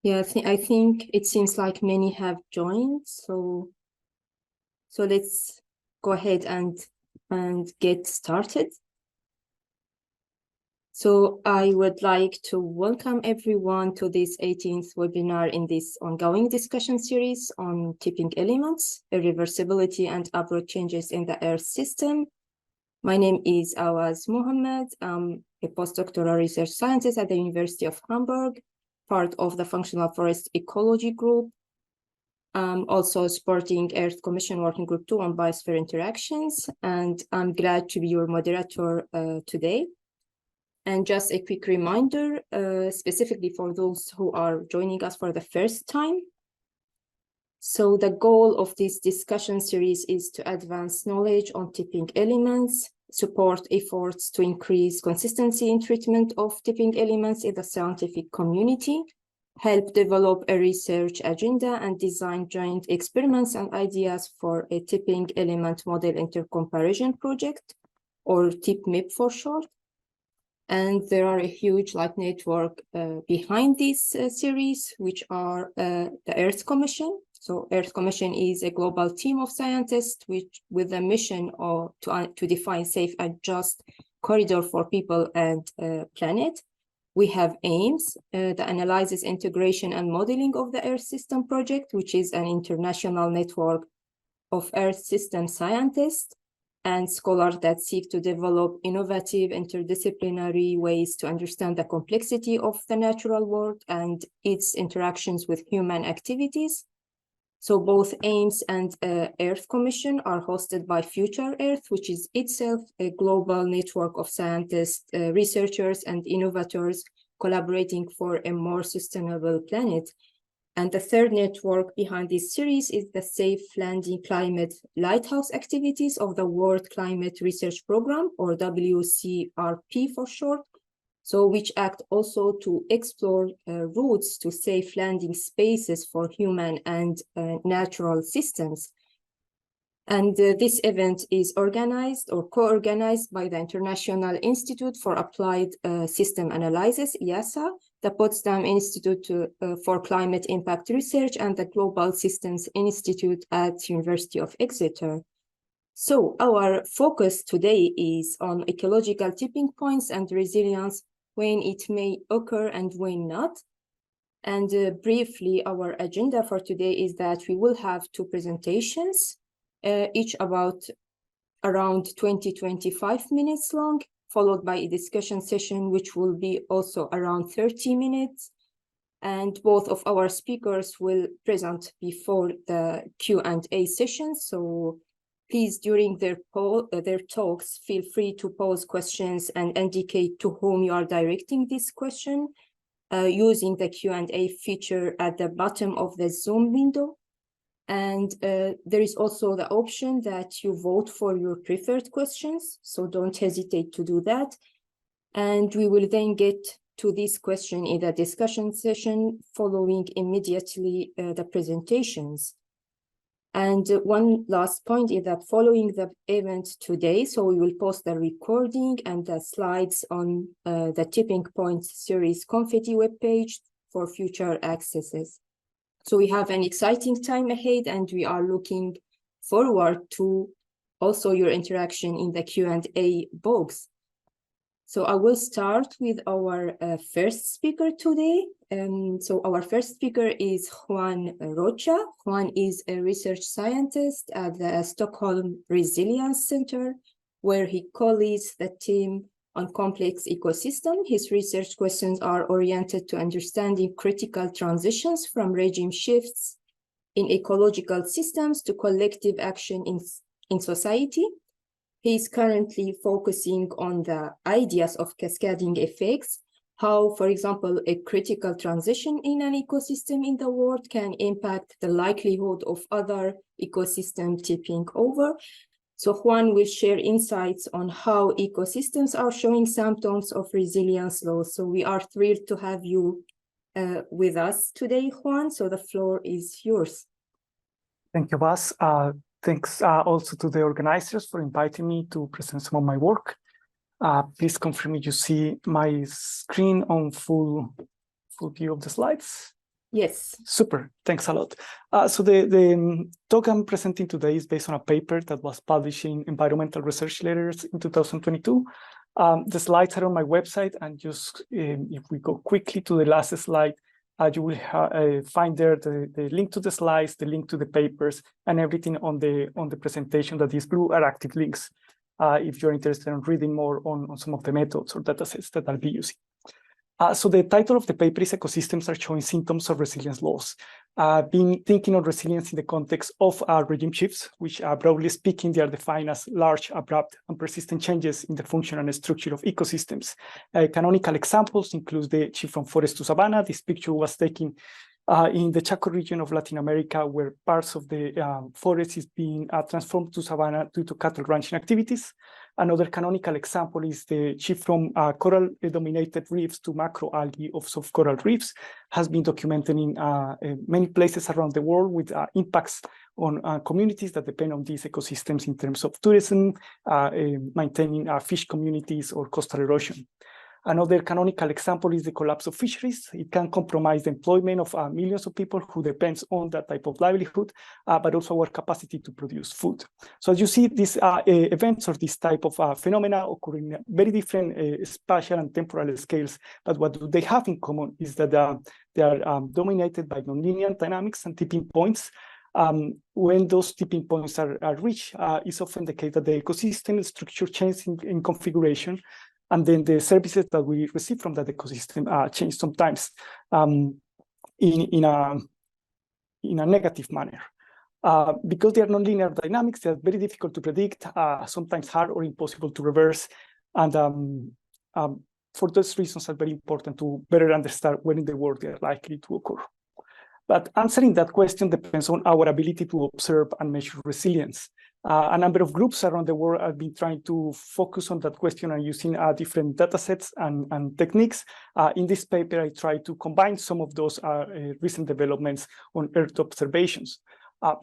Yeah, I think it seems like many have joined, so let's go ahead and get started. So I would like to welcome everyone to this 18th webinar in this ongoing discussion series on tipping elements, irreversibility, and abrupt changes in the Earth system. My name is Awaz Mohamed. I'm a postdoctoral research scientist at the University of Hamburg, part of the Functional Forest Ecology Group. I'm also supporting Earth Commission Working Group 2 on biosphere interactions, and I'm glad to be your moderator today. And just a quick reminder, specifically for those who are joining us for the first time. So the goal of this discussion series is to advance knowledge on tipping elements, support efforts to increase consistency in treatment of tipping elements in the scientific community, help develop a research agenda, and design joint experiments and ideas for a tipping element model intercomparison project, or TIPMIP for short. And there are a huge network behind this series, which are the Earth Commission. So Earth Commission is a global team of scientists with a mission to define safe and just corridor for people and planet. We have AIMS, the Analysis, Integration, and Modeling of the Earth System Project, which is an international network of Earth system scientists and scholars that seek to develop innovative interdisciplinary ways to understand the complexity of the natural world and its interactions with human activities. So both AIMS and Earth Commission are hosted by Future Earth, which is itself a global network of scientists, researchers, and innovators collaborating for a more sustainable planet. And the third network behind this series is the Safe Landing Climate Lighthouse activities of the World Climate Research Program, or WCRP for short, so which act also to explore routes to safe landing spaces for human and natural systems. And this event is organized or co-organized by the International Institute for Applied System Analysis, IASA, the Potsdam Institute for Climate Impact Research, and the Global Systems Institute at University of Exeter. So our focus today is on ecological tipping points and resilience, when it may occur and when not. And briefly, our agenda for today is that we will have two presentations, each about around 20-25 minutes long, followed by a discussion session, which will be also around 30 minutes. And both of our speakers will present before the Q&A session. So please, during their talks, feel free to pose questions and indicate to whom you are directing this question using the Q&A feature at the bottom of the Zoom window. And there is also the option that you vote for your preferred questions, so don't hesitate to do that. And we will then get to this question in the discussion session following immediately the presentations. And one last point is that following the event today, so we will post the recording and the slides on the Tipping Points series Confetti webpage for future accesses. So we have an exciting time ahead, and we are looking forward to also your interaction in the Q&A box. So I will start with our first speaker today. So our first speaker is Juan Rocha. Juan is a research scientist at the Stockholm Resilience Centre, where he co-leads the team on complex ecosystem. His research questions are oriented to understanding critical transitions from regime shifts in ecological systems to collective action in society. He is currently focusing on the ideas of cascading effects, how, for example, a critical transition in an ecosystem in the world can impact the likelihood of other ecosystem tipping over. So Juan will share insights on how ecosystems are showing symptoms of resilience loss. So we are thrilled to have you with us today, Juan. So the floor is yours. Thank you, Bas. Thanks also to the organizers for inviting me to present some of my work. Please confirm you see my screen on full view of the slides. Yes. Super, thanks a lot. So the talk I'm presenting today is based on a paper that was published in Environmental Research Letters in 2022. The slides are on my website, and just if we go quickly to the last slide, you will find there the link to the slides, the link to the papers, and everything on the presentation. That these blue are active links if you're interested in reading more on some of the methods or datasets that I'll be using. So the title of the paper is Ecosystems are Showing Symptoms of Resilience Loss. Been thinking of resilience in the context of regime shifts, which broadly speaking, they are defined as large, abrupt, and persistent changes in the function and structure of ecosystems. Canonical examples include the shift from forest to savanna. This picture was taken in the Chaco region of Latin America, where parts of the forest is being transformed to savanna due to cattle ranching activities. Another canonical example is the shift from coral-dominated reefs to macroalgae of soft coral reefs, has been documented in many places around the world with impacts on communities that depend on these ecosystems in terms of tourism, maintaining fish communities, or coastal erosion. Another canonical example is the collapse of fisheries. It can compromise the employment of millions of people who depends on that type of livelihood, but also our capacity to produce food. So as you see, these events or this type of phenomena occur in very different spatial and temporal scales, but what do they have in common is that they are dominated by nonlinear dynamics and tipping points. When those tipping points are reached, it's often the case that the ecosystem structure changes in configuration, and then the services that we receive from that ecosystem change sometimes in a negative manner. Because they are nonlinear dynamics, they are very difficult to predict, sometimes hard or impossible to reverse. And for those reasons, are very important to better understand when in the world they are likely to occur. But answering that question depends on our ability to observe and measure resilience. A number of groups around the world have been trying to focus on that question and using different data sets and techniques. In this paper, I try to combine some of those recent developments on Earth observations.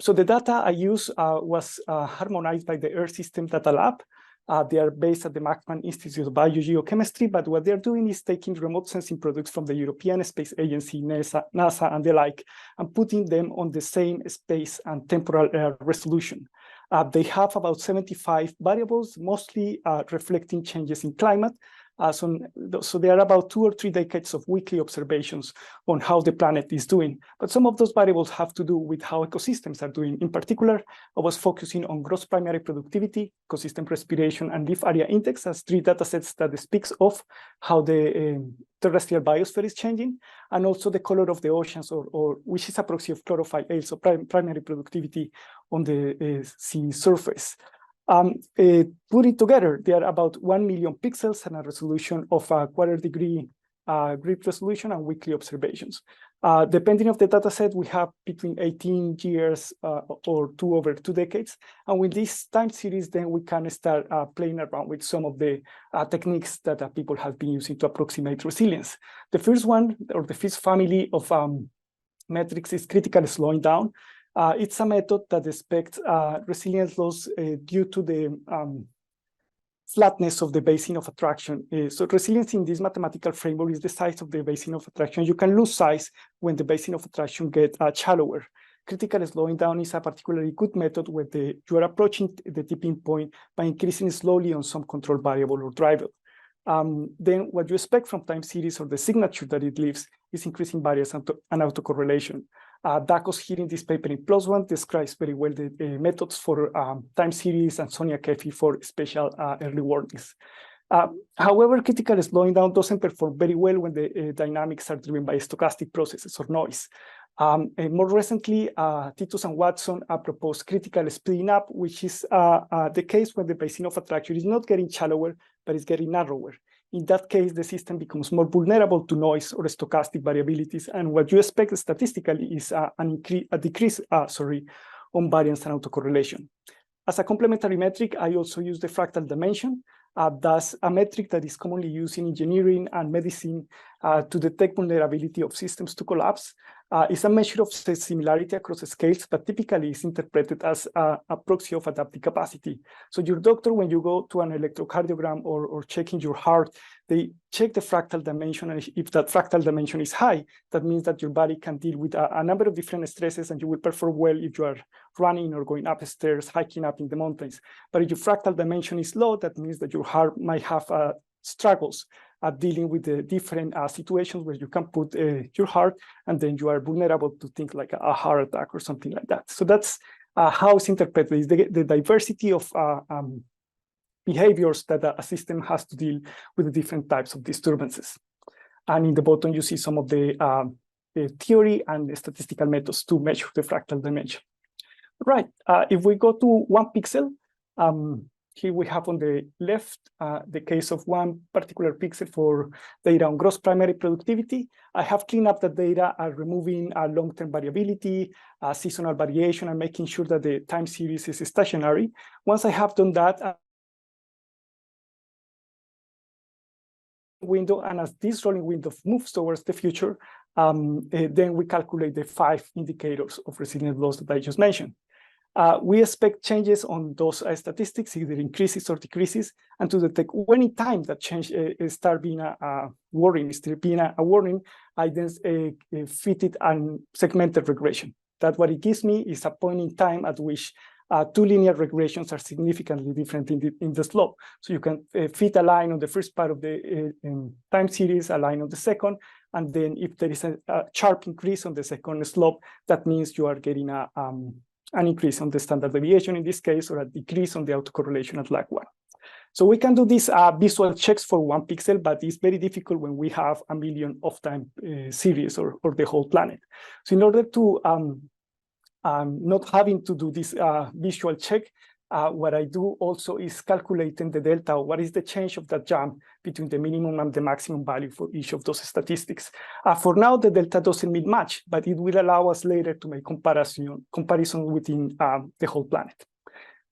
So the data I used was harmonized by the Earth System Data Lab. They are based at the Mackman Institute of Biogeochemistry, but what they're doing is taking remote sensing products from the European Space Agency, NASA, and the like, and putting them on the same space and temporal resolution. They have about 75 variables, mostly reflecting changes in climate. So there are about 2 or 3 decades of weekly observations on how the planet is doing. But some of those variables have to do with how ecosystems are doing. In particular, I was focusing on gross primary productivity, ecosystem respiration, and leaf area index as 3 data sets that speaks of how the terrestrial biosphere is changing, and also the color of the oceans, or which is a proxy of chlorophyll A, so primary productivity on the sea surface. Put it together, there are about 1 million pixels and a resolution of a quarter-degree grid resolution and weekly observations. Depending on the data set, we have between 18 years or 2 over 2 decades. And with this time series, then we can start playing around with some of the techniques that people have been using to approximate resilience. The first one, or the first family of metrics, is critical slowing down. It's a method that expects resilience loss due to the flatness of the basin of attraction. So resilience in this mathematical framework is the size of the basin of attraction. You can lose size when the basin of attraction gets shallower. Critical slowing down is a particularly good method where you are approaching the tipping point by increasing slowly on some control variable or driver. Then what you expect from time series or the signature that it leaves is increasing variance and autocorrelation. Dakos here in this paper in +1 describes very well the methods for time series, and Sonia Kefi for special early warnings. However, critical slowing down doesn't perform very well when the dynamics are driven by stochastic processes or noise. More recently, Titus and Watson proposed critical speeding up, which is the case when the basin of attraction is not getting shallower, but is getting narrower. In that case, the system becomes more vulnerable to noise or stochastic variabilities, and what you expect statistically is a decrease on variance and autocorrelation. As a complementary metric, I also use the fractal dimension. That's a metric that is commonly used in engineering and medicine to detect vulnerability of systems to collapse. It's a measure of similarity across scales, but typically is interpreted as a proxy of adaptive capacity. So your doctor, when you go to an electrocardiogram or checking your heart, they check the fractal dimension, and if that fractal dimension is high, that means that your body can deal with a number of different stresses, and you will perform well if you are running or going upstairs, hiking up in the mountains. But if your fractal dimension is low, that means that your heart might have struggles at dealing with the different situations where you can put your heart, and then you are vulnerable to things like a heart attack or something like that. So that's how it's interpreted, the diversity of behaviors that a system has to deal with the different types of disturbances. And in the bottom, you see some of the theory and the statistical methods to measure the fractal dimension. Right, if we go to 1 pixel, here we have on the left the case of one particular pixel for data on gross primary productivity. I have cleaned up the data, removing long-term variability, seasonal variation, and making sure that the time series is stationary. Once I have done that, window, and as this rolling window moves towards the future, then we calculate the 5 indicators of resilience loss that I just mentioned. We expect changes on those statistics, either increases or decreases, and to detect when in time that change start being a warning, I then fit it and segmented regression. That what it gives me is a point in time at which 2 linear regressions are significantly different in the slope. So you can fit a line on the first part of the time series, a line on the second, and then if there is a sharp increase on the second slope, that means you are getting an increase on the standard deviation in this case, or a decrease on the autocorrelation at lag 1. So we can do these visual checks for 1 pixel, but it's very difficult when we have a million of time series or the whole planet. So in order to not having to do this visual check, what I do also is calculating the delta, what is the change of that jump between the minimum and the maximum value for each of those statistics. For now, the delta doesn't mean much, but it will allow us later to make comparison within the whole planet.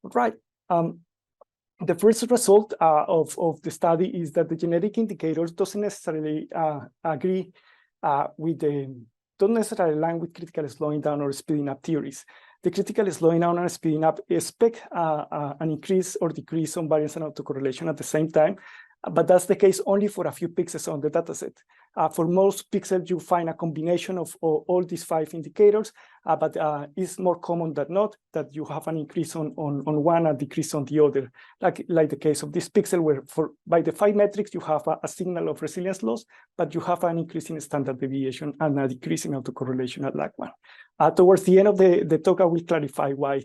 Right. The first result of the study is that the genetic indicators doesn't necessarily agree don't necessarily align with critical slowing down or speeding up theories. The critical slowing down and speeding up expect an increase or decrease on variance and autocorrelation at the same time, but that's the case only for a few pixels on the dataset. For most pixels, you find a combination of all these 5 indicators, but it's more common than not that you have an increase on one and decrease on the other, like the case of this pixel, where by the 5 metrics, you have a signal of resilience loss, but you have an increase in standard deviation and a decrease in autocorrelation at lag 1. Towards the end of the talk, I will clarify why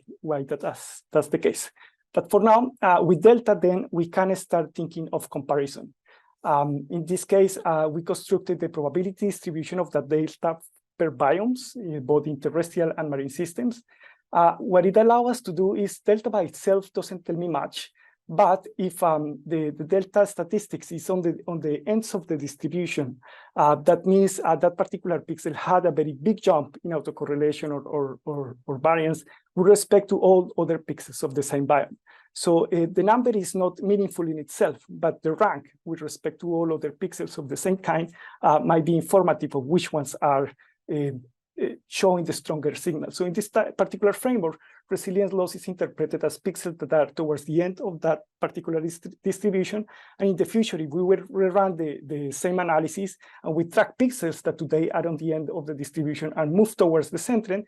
that's the case. But for now, with delta, then we can start thinking of comparison. In this case, we constructed the probability distribution of the delta per biomes, both in terrestrial and marine systems. What it allows us to do is delta by itself doesn't tell me much, but if the delta statistics is on the ends of the distribution, that means that particular pixel had a very big jump in autocorrelation or variance with respect to all other pixels of the same biome. So the number is not meaningful in itself, but the rank with respect to all other pixels of the same kind might be informative of which ones are showing the stronger signal. So in this particular framework, resilience loss is interpreted as pixels that are towards the end of that particular distribution. And in the future, if we were to rerun the same analysis and we track pixels that today are on the end of the distribution and move towards the center,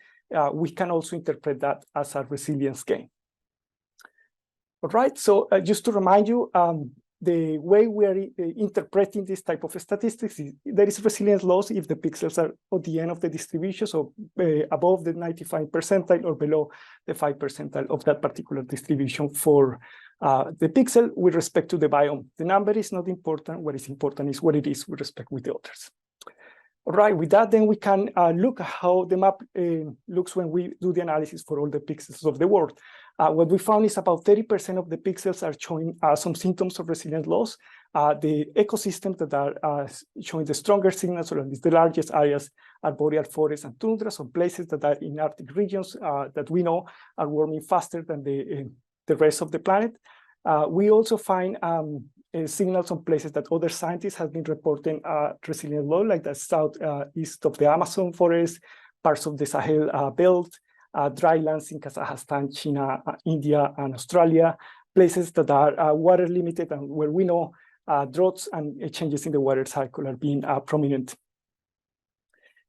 we can also interpret that as a resilience gain. All right, so just to remind you, the way we are interpreting this type of statistics is there is resilience loss if the pixels are at the end of the distribution, so above the 95th percentile or below the 5th percentile of that particular distribution for the pixel with respect to the biome. The number is not important. What is important is what it is with respect with the others. All right, with that, then we can look at how the map looks when we do the analysis for all the pixels of the world. What we found is about 30% of the pixels are showing some symptoms of resilience loss. The ecosystems that are showing the stronger signals, or at least the largest areas, are boreal forests and tundra, so places that are in Arctic regions that we know are warming faster than the rest of the planet. We also find signals on places that other scientists have been reporting resilience loss, like the southeast of the Amazon forest, parts of the Sahel belt, drylands in Kazakhstan, China, India, and Australia, places that are water limited and where we know droughts and changes in the water cycle are being prominent.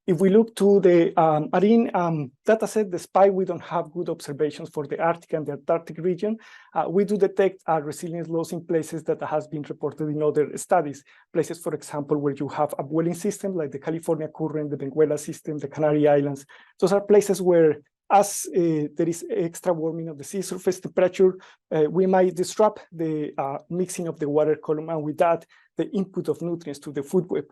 If we look to the marine data set, despite we don't have good observations for the Arctic and the Antarctic region, we do detect resilience loss in places that has been reported in other studies. Places, for example, where you have upwelling systems like the California Current, the Benguela system, the Canary Islands. Those are places where as there is extra warming of the sea surface temperature, we might disrupt the mixing of the water column, and with that, the input of nutrients to the food web.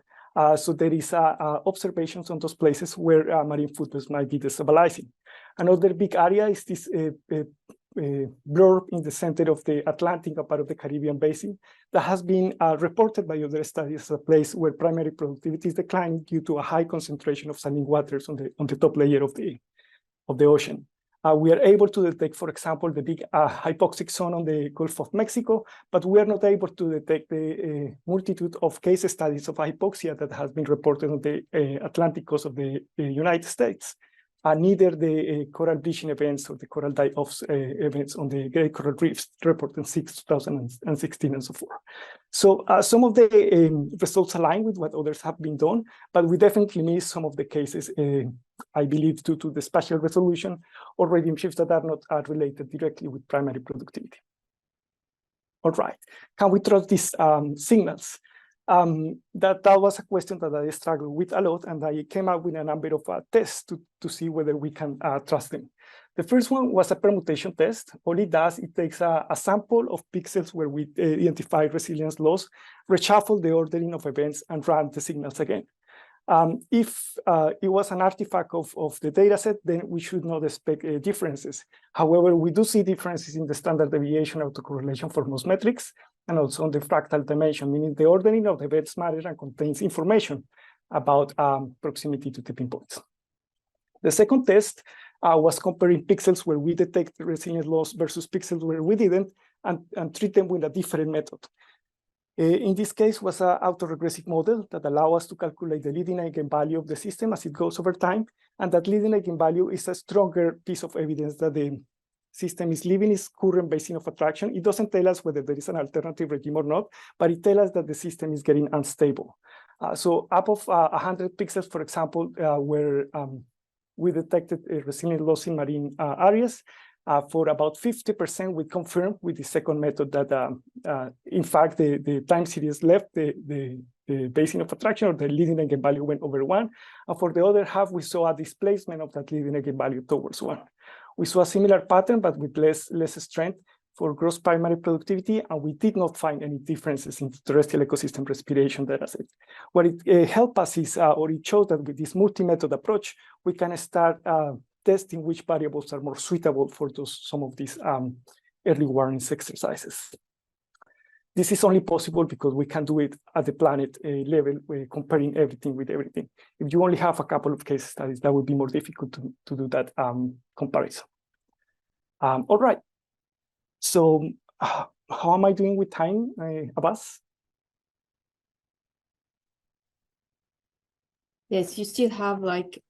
So there is observations on those places where marine food webs might be destabilizing. Another big area is this blurb in the center of the Atlantic, a part of the Caribbean basin, that has been reported by other studies as a place where primary productivity is declining due to a high concentration of saline waters on the top layer of the ocean. We are able to detect, for example, the big hypoxic zone on the Gulf of Mexico, but we are not able to detect the multitude of case studies of hypoxia that has been reported on the Atlantic coast of the United States. Neither the coral bleaching events or the coral die-offs events on the Great Coral Reefs reported in 2016 and so forth. So some of the results align with what others have been done, but we definitely miss some of the cases, I believe, due to the spatial resolution or regime shifts that are not related directly with primary productivity. All right, can we trust these signals? That was a question that I struggled with a lot, and I came up with a number of tests to see whether we can trust them. The first one was a permutation test. All it does, it takes a sample of pixels where we identify resilience loss, reshuffle the ordering of events, and run the signals again. If it was an artifact of the data set, then we should not expect differences. However, we do see differences in the standard deviation autocorrelation for most metrics, and also on the fractal dimension, meaning the ordering of the events matters and contains information about proximity to tipping points. The second test was comparing pixels where we detect resilience loss versus pixels where we didn't, and treat them with a different method. In this case was an autoregressive model that allows us to calculate the leading eigenvalue of the system as it goes over time, and that leading eigenvalue is a stronger piece of evidence that the system is leaving its current basin of attraction. It doesn't tell us whether there is an alternative regime or not, but it tells us that the system is getting unstable. So up of 100 pixels, for example, where we detected a resilient loss in marine areas, for about 50%, we confirmed with the second method that, in fact, the time series left the basin of attraction, or the leading eigenvalue went over 1. And for the other half, we saw a displacement of that leading eigenvalue towards 1. We saw a similar pattern, but with less strength for gross primary productivity, and we did not find any differences in terrestrial ecosystem respiration dataset. What it helped us is, or it showed that with this multi-method approach, we can start testing which variables are more suitable for some of these early warnings exercises. This is only possible because we can do it at the planet level, comparing everything with everything. If you only have a couple of case studies, that would be more difficult to do that comparison. All right. So how am I doing with time, Awaz? Yes, you still have like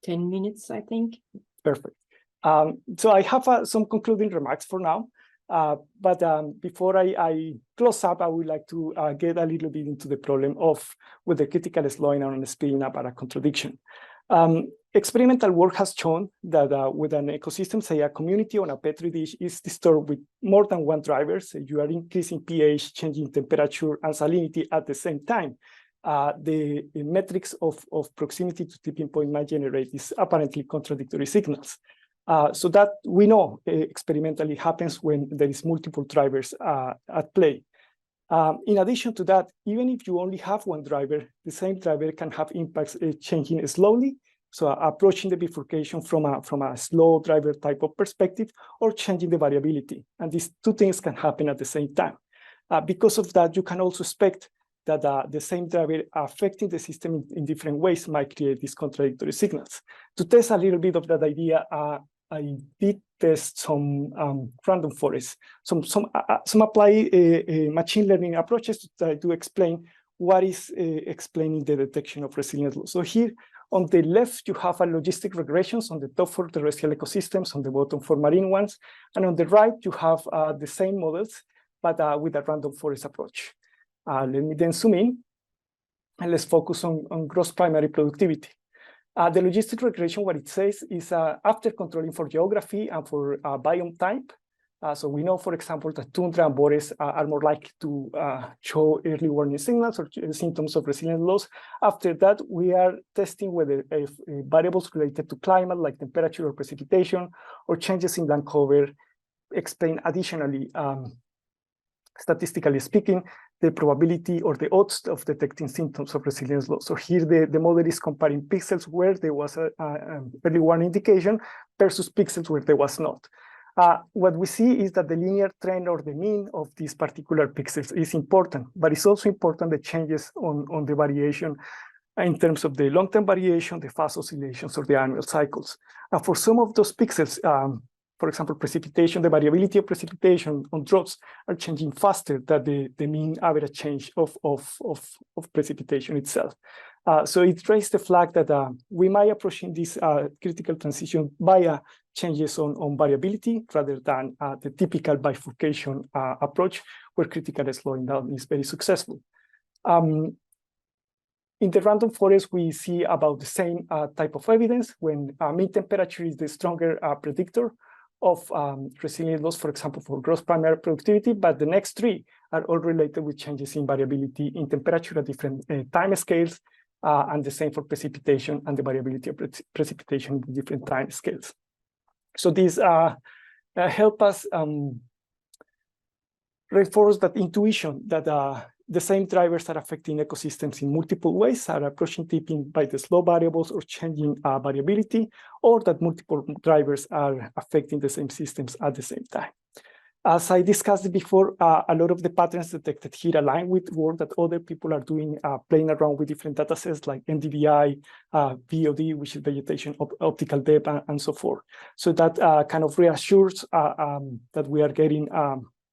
10 minutes, I think. Perfect. So I have some concluding remarks for now. But before I close up, I would like to get a little bit into the problem of with the critical slowing down and speeding up are a contradiction. Experimental work has shown that with an ecosystem, say a community on a petri dish is disturbed with more than one driver, so you are increasing pH, changing temperature and salinity at the same time. The metrics of proximity to tipping point might generate these apparently contradictory signals. So that we know experimentally happens when there is multiple drivers at play. In addition to that, even if you only have one driver, the same driver can have impacts changing slowly, so approaching the bifurcation from a slow driver type of perspective, or changing the variability. And these two things can happen at the same time. Because of that, you can also expect that the same driver affecting the system in different ways might create these contradictory signals. To test a little bit of that idea, I did test some random forests, some apply machine learning approaches to try to explain what is explaining the detection of resilience loss. So here on the left, you have a logistic regressions on the top for terrestrial ecosystems, on the bottom for marine ones, and on the right, you have the same models, but with a random forest approach. Let me then zoom in, and let's focus on gross primary productivity. The logistic regression, what it says is after controlling for geography and for biome type, so we know, for example, that tundra and forests are more likely to show early warning signals or symptoms of resilience loss. After that, we are testing whether variables related to climate, like temperature or precipitation, or changes in land cover, explain additionally, statistically speaking, the probability or the odds of detecting symptoms of resilience loss. So here the model is comparing pixels where there was an early warning indication versus pixels where there was not. What we see is that the linear trend or the mean of these particular pixels is important, but it's also important the changes on the variation in terms of the long-term variation, the fast oscillations, or the annual cycles. And for some of those pixels, for example, precipitation, the variability of precipitation on drops are changing faster than the mean average change of precipitation itself. So it raised the flag that we might approaching this critical transition via changes on variability rather than the typical bifurcation approach where critical slowing down is very successful. In the random forest, we see about the same type of evidence when mean temperature is the stronger predictor of resilient loss, for example, for gross primary productivity, but the next three are all related with changes in variability in temperature at different time scales, and the same for precipitation and the variability of precipitation in different time scales. So these help us reinforce that intuition that the same drivers are affecting ecosystems in multiple ways, are approaching tipping by the slow variables or changing variability, or that multiple drivers are affecting the same systems at the same time. As I discussed before, a lot of the patterns detected here align with work that other people are doing, playing around with different data sets like NDVI, VOD, which is vegetation optical depth, and so forth. So that kind of reassures that we are getting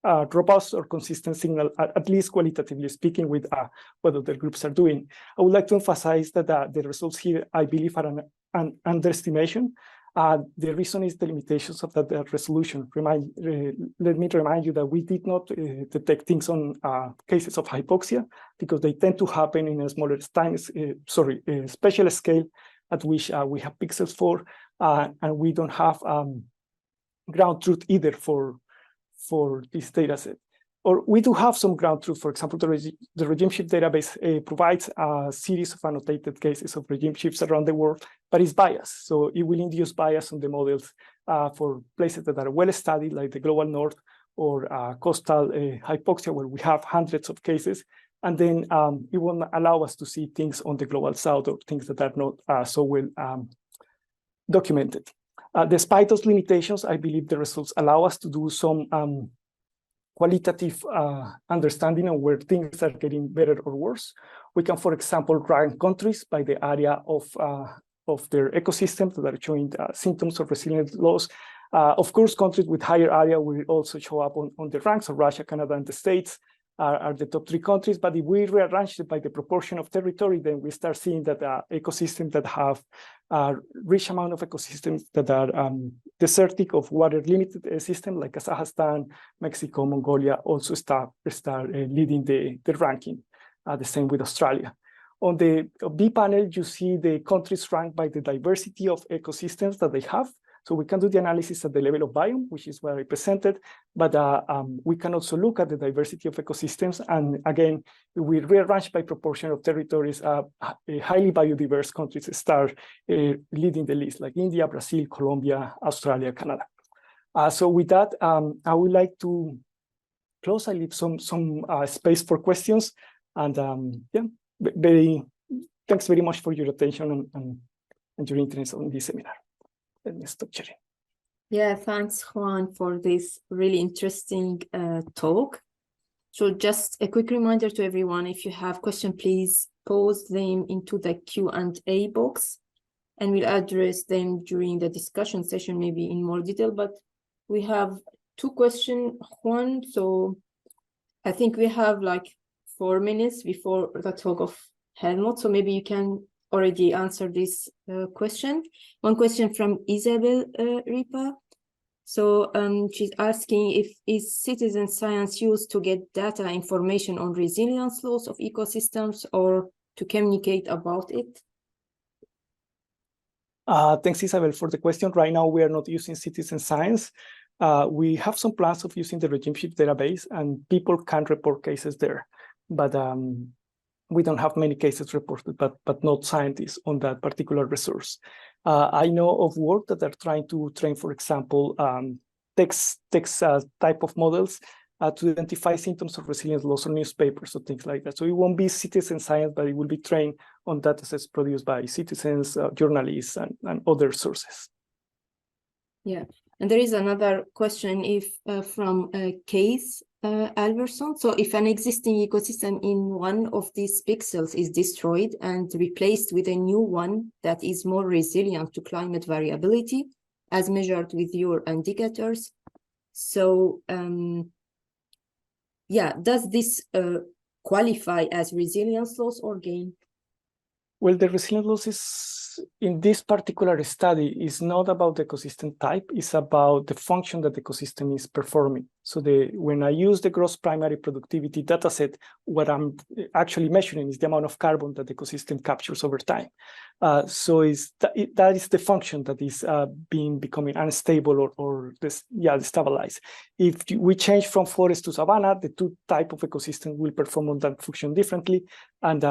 robust or consistent signal, at least qualitatively speaking, with what other groups are doing. I would like to emphasize that the results here, I believe, are an underestimation. The reason is the limitations of that resolution. Let me remind you that we did not detect things on cases of hypoxia because they tend to happen in a smaller spatial scale at which we have pixels for, and we don't have ground truth either for this data set. Or we do have some ground truth. For example, the regime shift database provides a series of annotated cases of regime shifts around the world, but it's biased. So it will induce bias on the models for places that are well studied, like the global north or coastal hypoxia, where we have hundreds of cases. And then it won't allow us to see things on the global south or things that are not so well documented. Despite those limitations, I believe the results allow us to do some qualitative understanding of where things are getting better or worse. We can, for example, rank countries by the area of their ecosystems that are showing symptoms of resilience loss. Of course, countries with higher area will also show up on the ranks. So Russia, Canada, and the States are the top three countries. But if we rearrange it by the proportion of territory, then we start seeing that ecosystems that have a rich amount of ecosystems that are desertic of water-limited system, like Kazakhstan, Mexico, Mongolia, also start leading the ranking. The same with Australia. On the B panel, you see the countries ranked by the diversity of ecosystems that they have. So we can do the analysis at the level of biome, which is what I presented, but we can also look at the diversity of ecosystems. And again, we rearrange by proportion of territories, highly biodiverse countries start leading the list, like India, Brazil, Colombia, Australia, Canada. So with that, I would like to close. I leave some space for questions. And yeah, thanks very much for your attention and your interest in this seminar. Let me stop sharing. Yeah, thanks, Juan, for this really interesting talk. So just a quick reminder to everyone, if you have questions, please post them into the Q&A box, and we'll address them during the discussion session, maybe in more detail. But we have two questions, Juan. So I think we have like 4 minutes before the talk of Helmut. So maybe you can already answer this question. One question from Isabel Ripa. So she's asking if is citizen science used to get data information on resilience loss of ecosystems or to communicate about it? Thanks, Isabel, for the question. Right now, we are not using citizen science. We have some plans of using the regimeship database, and people can report cases there. But we don't have many cases reported, but not scientists on that particular resource. I know of work that are trying to train, for example, text type of models to identify symptoms of resilience loss on newspapers or things like that. So it won't be citizen science, but it will be trained on datasets produced by citizens, journalists, and other sources. Yeah, and there is another question if from Case Alverson. So if an existing ecosystem in one of these pixels is destroyed and replaced with a new one that is more resilient to climate variability, as measured with your indicators, so yeah, does this qualify as resilience loss or gain? Well, the resilience loss is, in this particular study, is not about the ecosystem type, it's about the function that the ecosystem is performing. So when I use the gross primary productivity dataset, what I'm actually measuring is the amount of carbon that the ecosystem captures over time. So that is the function that is becoming unstable or destabilized. If we change from forest to savanna, the two type of ecosystem will perform on that function differently, and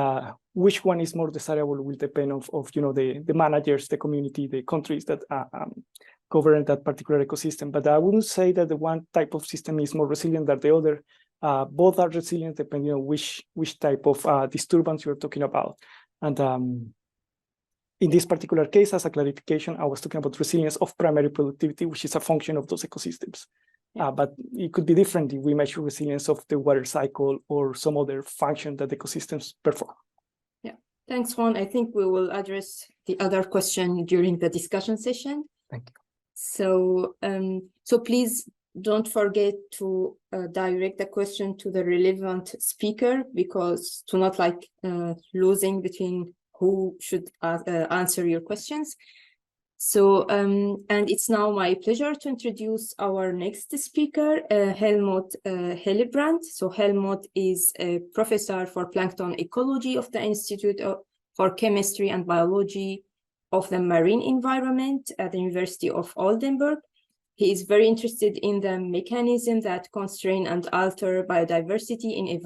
which one is more desirable will depend of the managers, the community, the countries that govern that particular ecosystem. But I wouldn't say that the one type of system is more resilient than the other. Both are resilient depending on which type of disturbance you're talking about. And in this particular case, as a clarification, I was talking about resilience of primary productivity, which is a function of those ecosystems. But it could be different if we measure resilience of the water cycle or some other function that ecosystems perform. Yeah, thanks, Juan. I think we will address the other question during the discussion session. Thank you. So please don't forget to direct the question to the relevant speaker, because to not losing between who should answer your questions. So, and it's now my pleasure to introduce our next speaker, Helmut Hillebrand. So Helmut is a professor for plankton ecology of the Institute for Chemistry and Biology of the Marine Environment at the University of Oldenburg. He is very interested in the mechanism that constrain and alter biodiversity in a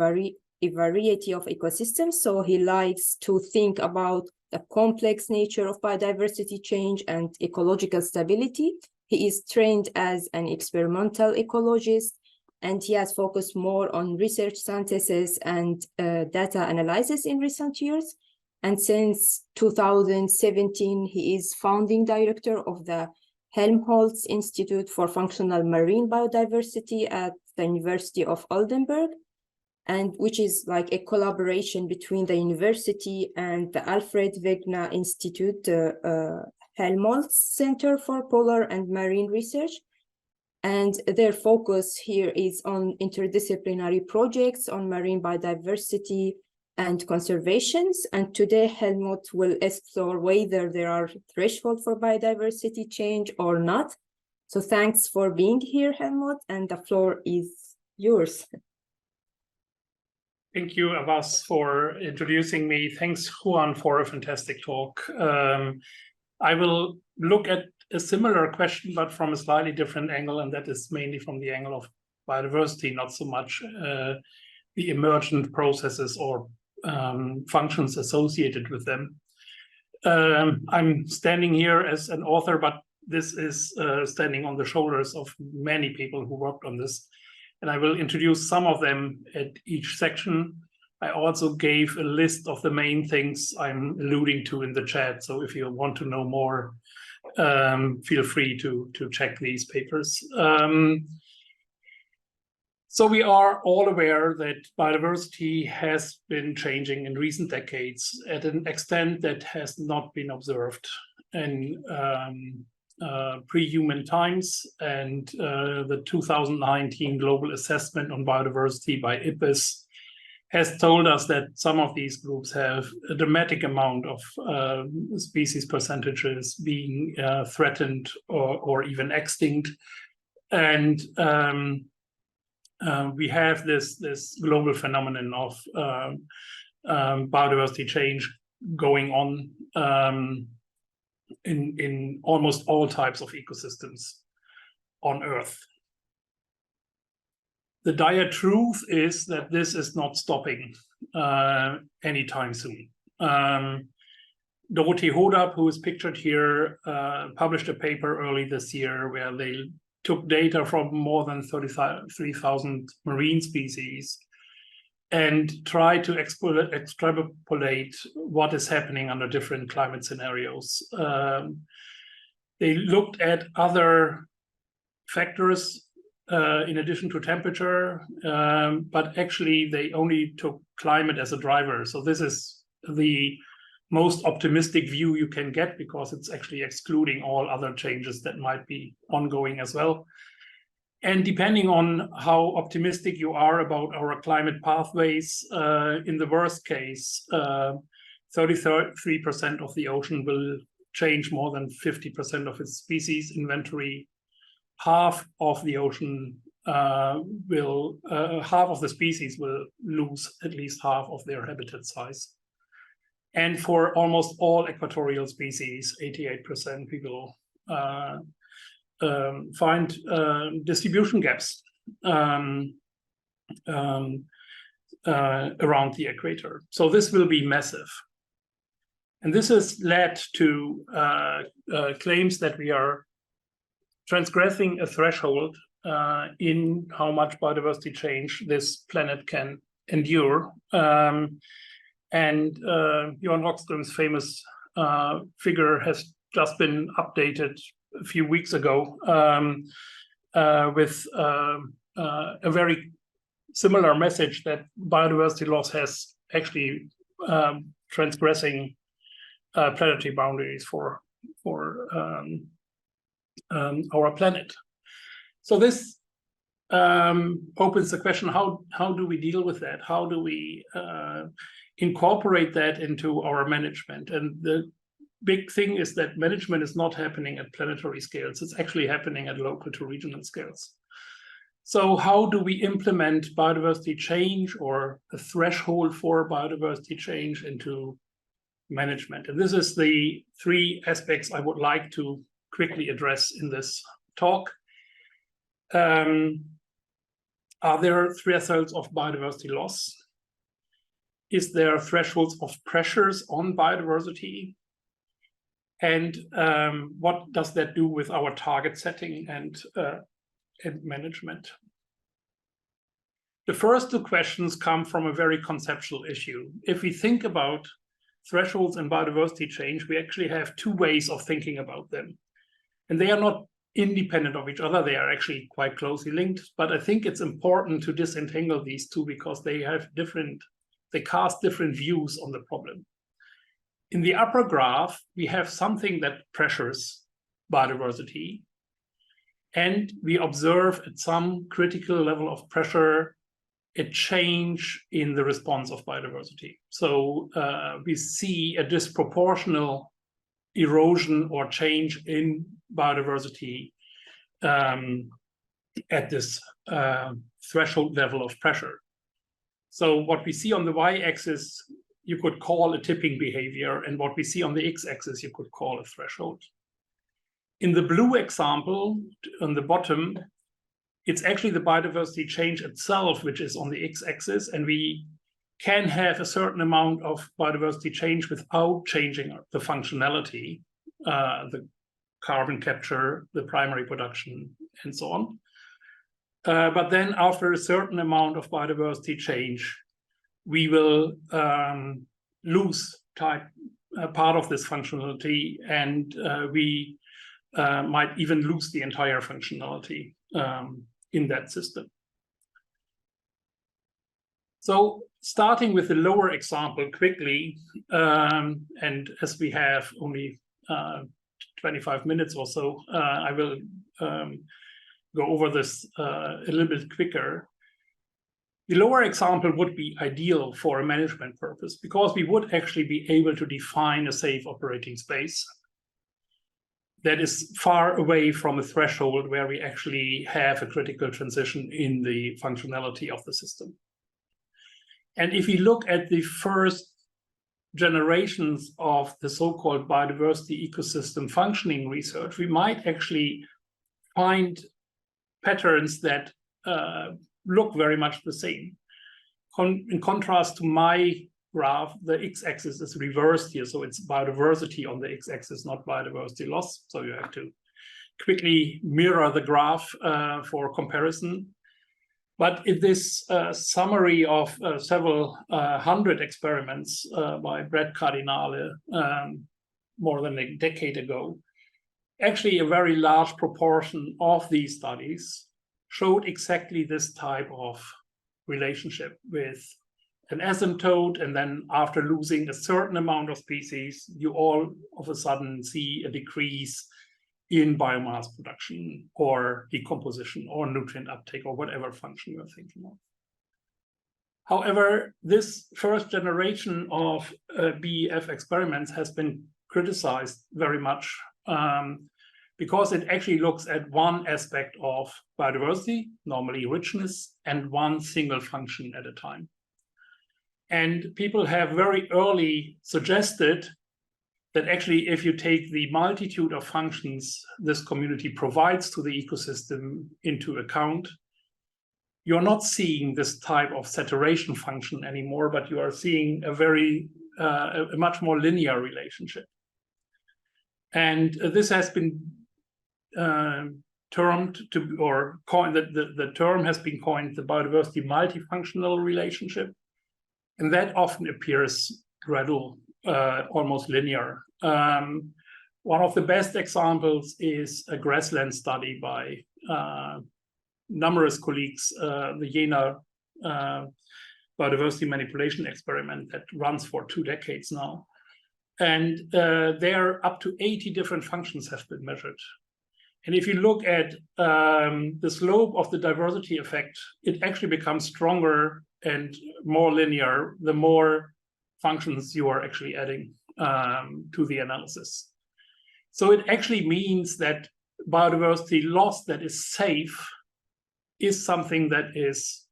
variety of ecosystems. So he likes to think about the complex nature of biodiversity change and ecological stability. He is trained as an experimental ecologist, and he has focused more on research synthesis and data analysis in recent years. And since 2017, he is founding director of the Helmholtz Institute for Functional Marine Biodiversity at the University of Oldenburg, and which is like a collaboration between the university and the Alfred Wegener Institute, Helmholtz Center for Polar and Marine Research. And their focus here is on interdisciplinary projects on marine biodiversity and conservations. And today, Helmut will explore whether there are thresholds for biodiversity change or not. So thanks for being here, Helmut, and the floor is yours. Thank you, Awaz, for introducing me. Thanks, Juan, for a fantastic talk. I will look at a similar question, but from a slightly different angle, and that is mainly from the angle of biodiversity, not so much the emergent processes or functions associated with them. I'm standing here as an author, but this is standing on the shoulders of many people who worked on this. And I will introduce some of them at each section. I also gave a list of the main things I'm alluding to in the chat. So if you want to know more, feel free to check these papers. So we are all aware that biodiversity has been changing in recent decades at an extent that has not been observed in pre-human times, and the 2019 global assessment on biodiversity by IPBES has told us that some of these groups have a dramatic amount of species percentages being threatened or even extinct, And we have this global phenomenon of biodiversity change going on in almost all types of ecosystems on Earth. The dire truth is that this is not stopping anytime soon. Dorothee Hodap, who is pictured here, published a paper early this year where they took data from more than 33,000 marine species and tried to extrapolate what is happening under different climate scenarios. They looked at other factors in addition to temperature, but actually they only took climate as a driver. So this is the most optimistic view you can get, because it's actually excluding all other changes that might be ongoing as well. And depending on how optimistic you are about our climate pathways, in the worst case, 33% of the ocean will change more than 50% of its species inventory. Half of the ocean half of the species will lose at least half of their habitat size. And for almost all equatorial species, 88%, we will find distribution gaps around the equator. So this will be massive. And this has led to claims that we are transgressing a threshold in how much biodiversity change this planet can endure. And Johan Rockström's famous figure has just been updated a few weeks ago with a very similar message that biodiversity loss has actually transgressing planetary boundaries for our planet. So this opens the question, how do we deal with that? How do we incorporate that into our management? And the big thing is that management is not happening at planetary scales. It's actually happening at local to regional scales. So how do we implement biodiversity change or a threshold for biodiversity change into management? And this is the three aspects I would like to quickly address in this talk. Are there thresholds of biodiversity loss? Is there thresholds of pressures on biodiversity? And what does that do with our target setting and management? The first two questions come from a very conceptual issue. If we think about thresholds and biodiversity change, we actually have two ways of thinking about them. And they are not independent of each other. They are actually quite closely linked. But I think it's important to disentangle these two because they cast different views on the problem. In the upper graph, we have something that pressures biodiversity. And we observe at some critical level of pressure a change in the response of biodiversity. So we see a disproportional erosion or change in biodiversity at this threshold level of pressure. So what we see on the y-axis, you could call a tipping behavior, and what we see on the x-axis, you could call a threshold. In the blue example, on the bottom, it's actually the biodiversity change itself, which is on the x-axis, and we can have a certain amount of biodiversity change without changing the functionality, the carbon capture, the primary production, and so on. But then after a certain amount of biodiversity change, we will lose part of this functionality, and we might even lose the entire functionality in that system. So starting with the lower example quickly, and as we have only 25 minutes or so, I will go over this a little bit quicker. The lower example would be ideal for a management purpose because we would actually be able to define a safe operating space. that is far away from a threshold where we actually have a critical transition in the functionality of the system. And if you look at the first generations of the so-called biodiversity ecosystem functioning research, we might actually find patterns that look very much the same. In contrast to my graph, the x-axis is reversed here, so it's biodiversity on the x-axis, not biodiversity loss. So you have to quickly mirror the graph for comparison. But in this summary of several hundred experiments by Brett Cardinale more than a decade ago, actually a very large proportion of these studies showed exactly this type of relationship with an asymptote, and then after losing a certain amount of species, you all of a sudden see a decrease in biomass production or decomposition or nutrient uptake or whatever function you're thinking of. However, this first generation of BEF experiments has been criticized very much because it actually looks at one aspect of biodiversity, normally richness, and one single function at a time. And people have very early suggested that actually, if you take the multitude of functions this community provides to the ecosystem into account, you're not seeing this type of saturation function anymore, but you are seeing a much more linear relationship. And this has been termed to, or coined, the term has been coined the biodiversity multifunctional relationship. And that often appears gradual, almost linear. One of the best examples is a grassland study by numerous colleagues, the Jena biodiversity manipulation experiment that runs for 2 decades now. And there up to 80 different functions have been measured. And if you look at the slope of the diversity effect, it actually becomes stronger and more linear the more functions you are actually adding to the analysis. So it actually means that biodiversity loss that is safe is something that is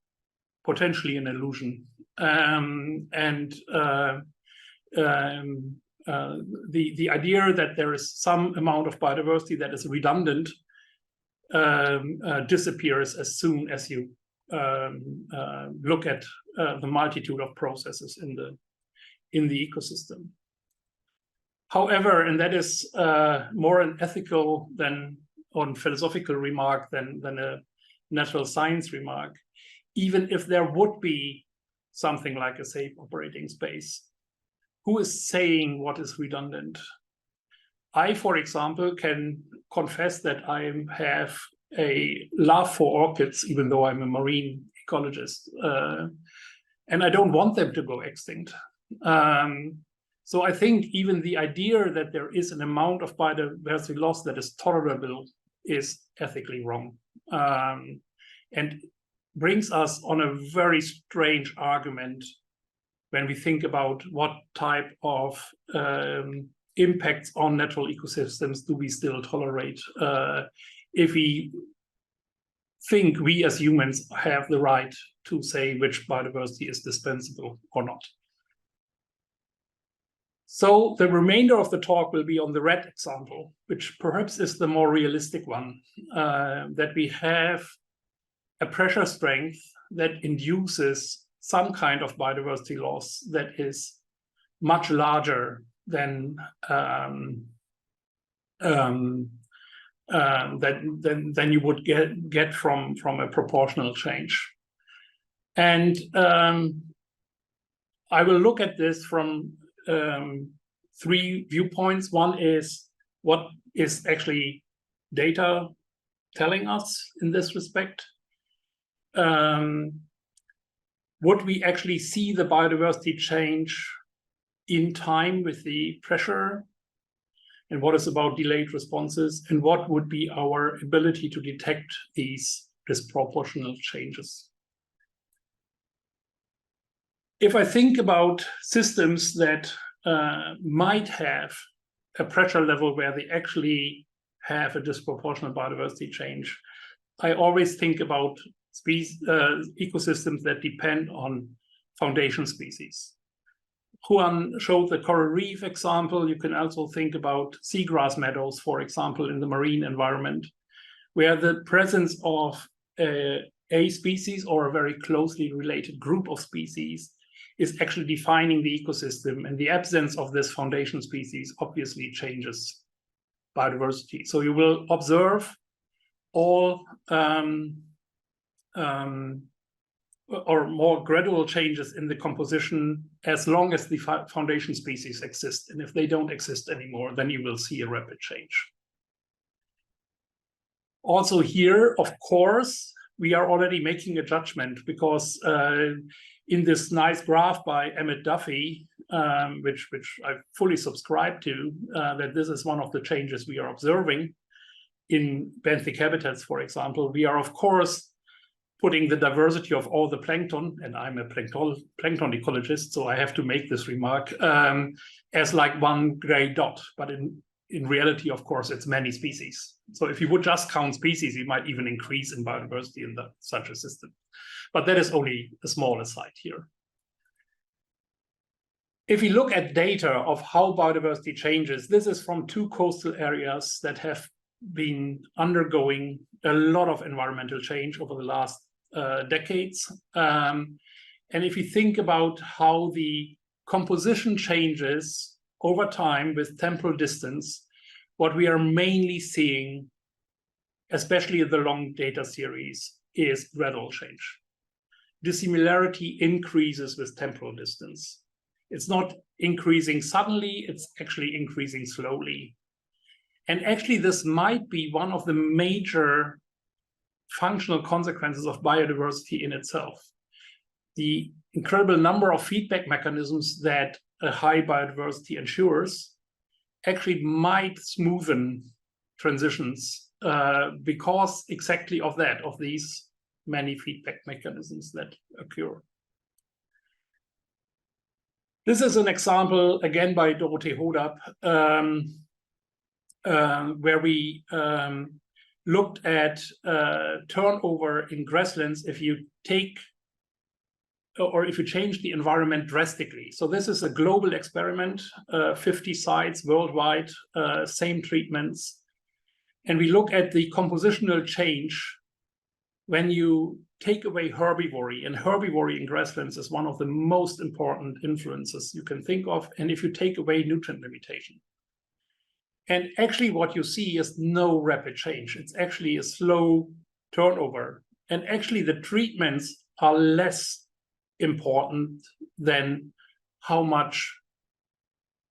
potentially an illusion. The idea that there is some amount of biodiversity that is redundant disappears as soon as you look at the multitude of processes in the ecosystem. However, and that is more an ethical than on philosophical remark than a natural science remark, even if there would be something like a safe operating space, who is saying what is redundant? I, for example, can confess that I have a love for orchids, even though I'm a marine ecologist, and I don't want them to go extinct. So I think even the idea that there is an amount of biodiversity loss that is tolerable is ethically wrong, and brings us on a very strange argument when we think about what type of impacts on natural ecosystems do we still tolerate if we think we as humans have the right to say which biodiversity is dispensable or not. So the remainder of the talk will be on the red example, which perhaps is the more realistic one, that we have a pressure strength that induces some kind of biodiversity loss that is much larger than you would get from a proportional change. And I will look at this from 3 viewpoints. One is what is actually data telling us in this respect. Would we actually see the biodiversity change in time with the pressure? And what is about delayed responses? And what would be our ability to detect these disproportional changes? If I think about systems that might have a pressure level where they actually have a disproportionate biodiversity change, I always think about ecosystems that depend on foundation species. Juan showed the coral reef example. You can also think about seagrass meadows, for example, in the marine environment, where the presence of a species or a very closely related group of species is actually defining the ecosystem, and the absence of this foundation species obviously changes biodiversity. So you will observe all or more gradual changes in the composition as long as the foundation species exist. And if they don't exist anymore, then you will see a rapid change. Also here, of course, we are already making a judgment, because in this nice graph by Emmett Duffy, which I fully subscribe to, that this is one of the changes we are observing in benthic habitats, for example. We are, of course, putting the diversity of all the plankton, and I'm a plankton ecologist, so I have to make this remark, as like one gray dot. But in reality, of course, it's many species. So if you would just count species, you might even increase in biodiversity in such a system. But that is only a small aside here. If we look at data of how biodiversity changes, this is from 2 coastal areas that have been undergoing a lot of environmental change over the last decades. And if you think about how the composition changes over time with temporal distance, what we are mainly seeing, especially in the long data series, is gradual change. Dissimilarity increases with temporal distance. It's not increasing suddenly, it's actually increasing slowly. And actually, this might be one of the major functional consequences of biodiversity in itself. The incredible number of feedback mechanisms that a high biodiversity ensures actually might smoothen transitions because exactly of that, of these many feedback mechanisms that occur. This is an example, again, by Dorothee Hodap, where we looked at turnover in grasslands if you take, or if you change the environment drastically. So this is a global experiment, 50 sites worldwide, same treatments. And we look at the compositional change when you take away herbivory, and herbivory in grasslands is one of the most important influences you can think of, and if you take away nutrient limitation. And actually what you see is no rapid change. It's actually a slow turnover. And actually the treatments are less important than how much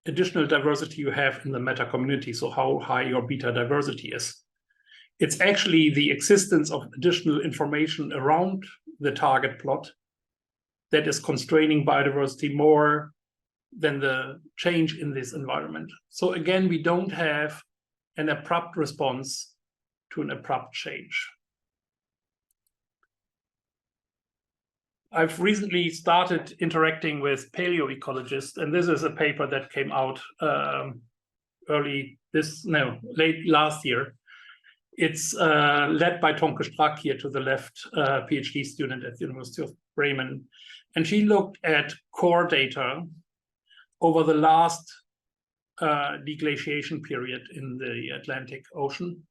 additional diversity you have in the meta community, so how high your beta diversity is. It's actually the existence of additional information around the target plot that is constraining biodiversity more than the change in this environment. So again, we don't have an abrupt response to an abrupt change. I've recently started interacting with paleoecologists, and this is a paper that came out late last year. It's led by Tonke Strack here to the left, PhD student at the University of Bremen. And she looked at core data over the last deglaciation period in the Atlantic Ocean.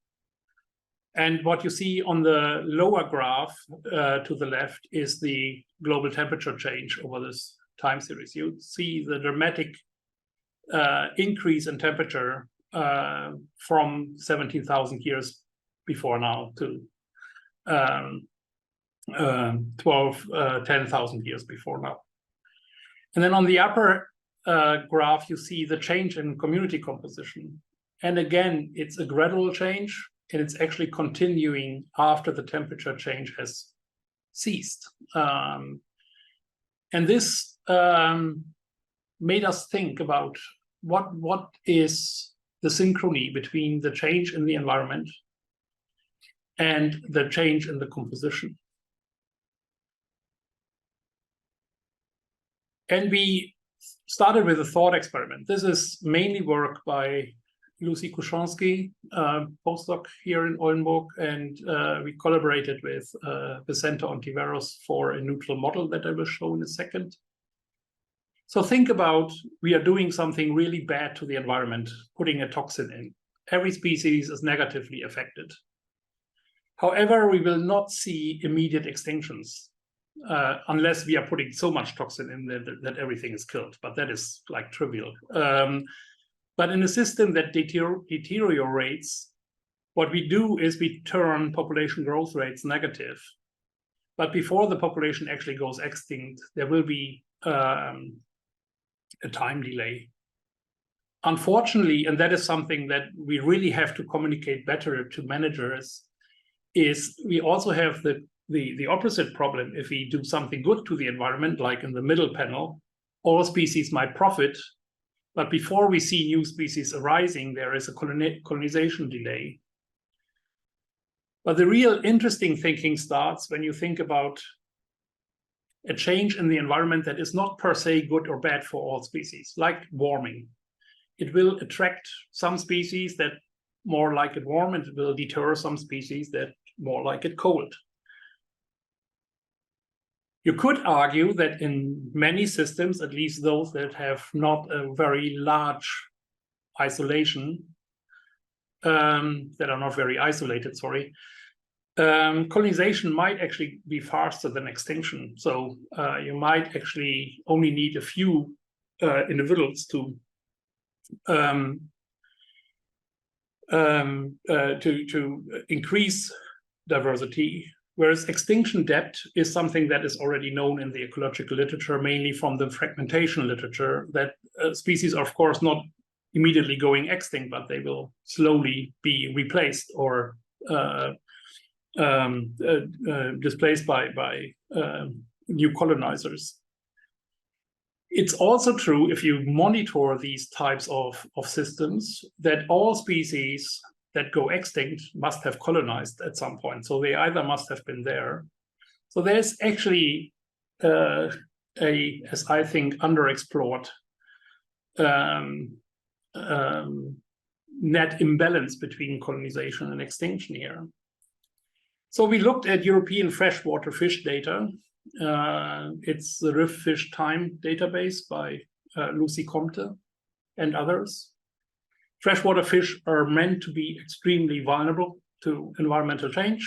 And what you see on the lower graph to the left is the global temperature change over this time series. You see the dramatic increase in temperature from 17,000 years before now to 10,000 years before now. And then on the upper graph, you see the change in community composition. And again, it's a gradual change, and it's actually continuing after the temperature change has ceased. And this made us think about what is the synchrony between the change in the environment and the change in the composition. And we started with a thought experiment. This is mainly work by Lucy Kushonsky, postdoc here in Oldenburg, and we collaborated with the Center on Tiveros for a neutral model that I will show in a second. So think about, we are doing something really bad to the environment, putting a toxin in. Every species is negatively affected. However, we will not see immediate extinctions unless we are putting so much toxin in that everything is killed, but that is like trivial. But in a system that deteriorates, what we do is we turn population growth rates negative. But before the population actually goes extinct, there will be a time delay. Unfortunately, and that is something that we really have to communicate better to managers, is we also have the opposite problem. If we do something good to the environment, like in the middle panel, all species might profit. But before we see new species arising, there is a colonization delay. But the real interesting thinking starts when you think about a change in the environment that is not per se good or bad for all species, like warming. It will attract some species that more like it warm, and it will deter some species that more like it cold. You could argue that in many systems, at least those that have not a very large isolation, that are not very isolated, sorry, colonization might actually be faster than extinction. So you might actually only need a few individuals to increase diversity. Whereas extinction depth is something that is already known in the ecological literature, mainly from the fragmentation literature, that species are, of course, not immediately going extinct, but they will slowly be replaced or displaced by new colonizers. It's also true, if you monitor these types of systems, that all species that go extinct must have colonized at some point. So they either must have been there. So there's actually as I think, underexplored net imbalance between colonization and extinction here. So we looked at European freshwater fish data. It's the Riff Fish Time database by Lucy Comte and others. Freshwater fish are meant to be extremely vulnerable to environmental change.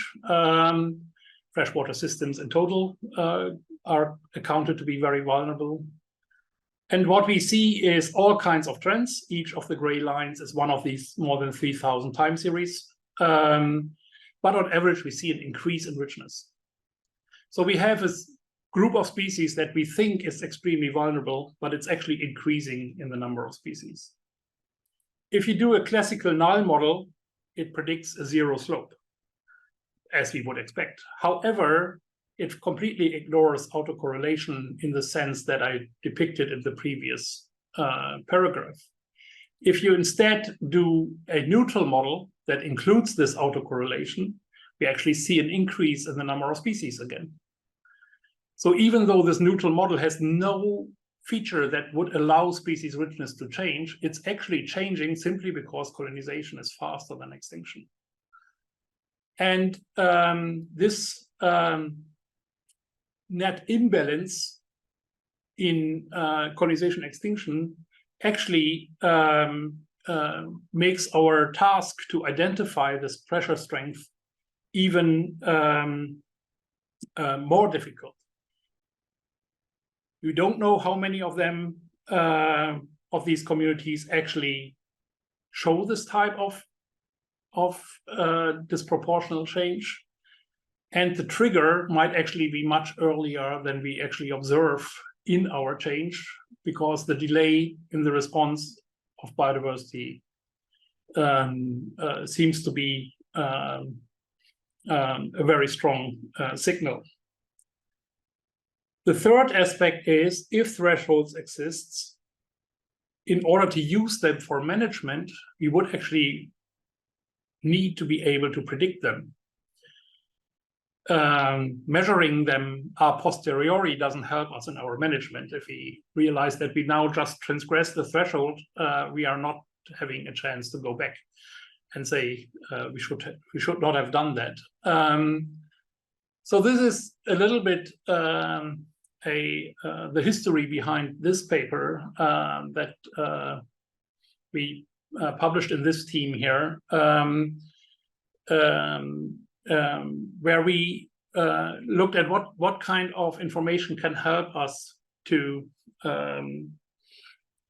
Freshwater systems in total are accounted to be very vulnerable. And what we see is all kinds of trends. Each of the gray lines is one of these more than 3,000 time series. But on average, we see an increase in richness. So we have this group of species that we think is extremely vulnerable, but it's actually increasing in the number of species. If you do a classical null model, it predicts a zero slope, as we would expect. However, it completely ignores autocorrelation in the sense that I depicted in the previous paragraph. If you instead do a neutral model that includes this autocorrelation, we actually see an increase in the number of species again. So even though this neutral model has no feature that would allow species richness to change, it's actually changing simply because colonization is faster than extinction. And this net imbalance in colonization extinction actually makes our task to identify this pressure strength even more difficult. We don't know how many of them, of these communities, actually show this type of disproportional change. And the trigger might actually be much earlier than we actually observe in our change, because the delay in the response of biodiversity seems to be a very strong signal. The third aspect is, if thresholds exist, in order to use them for management, we would actually need to be able to predict them. Measuring them a posteriori doesn't help us in our management. If we realize that we now just transgressed the threshold, we are not having a chance to go back and say we should not have done that. So this is a little bit the history behind this paper that we published in this team here, where we looked at what kind of information can help us to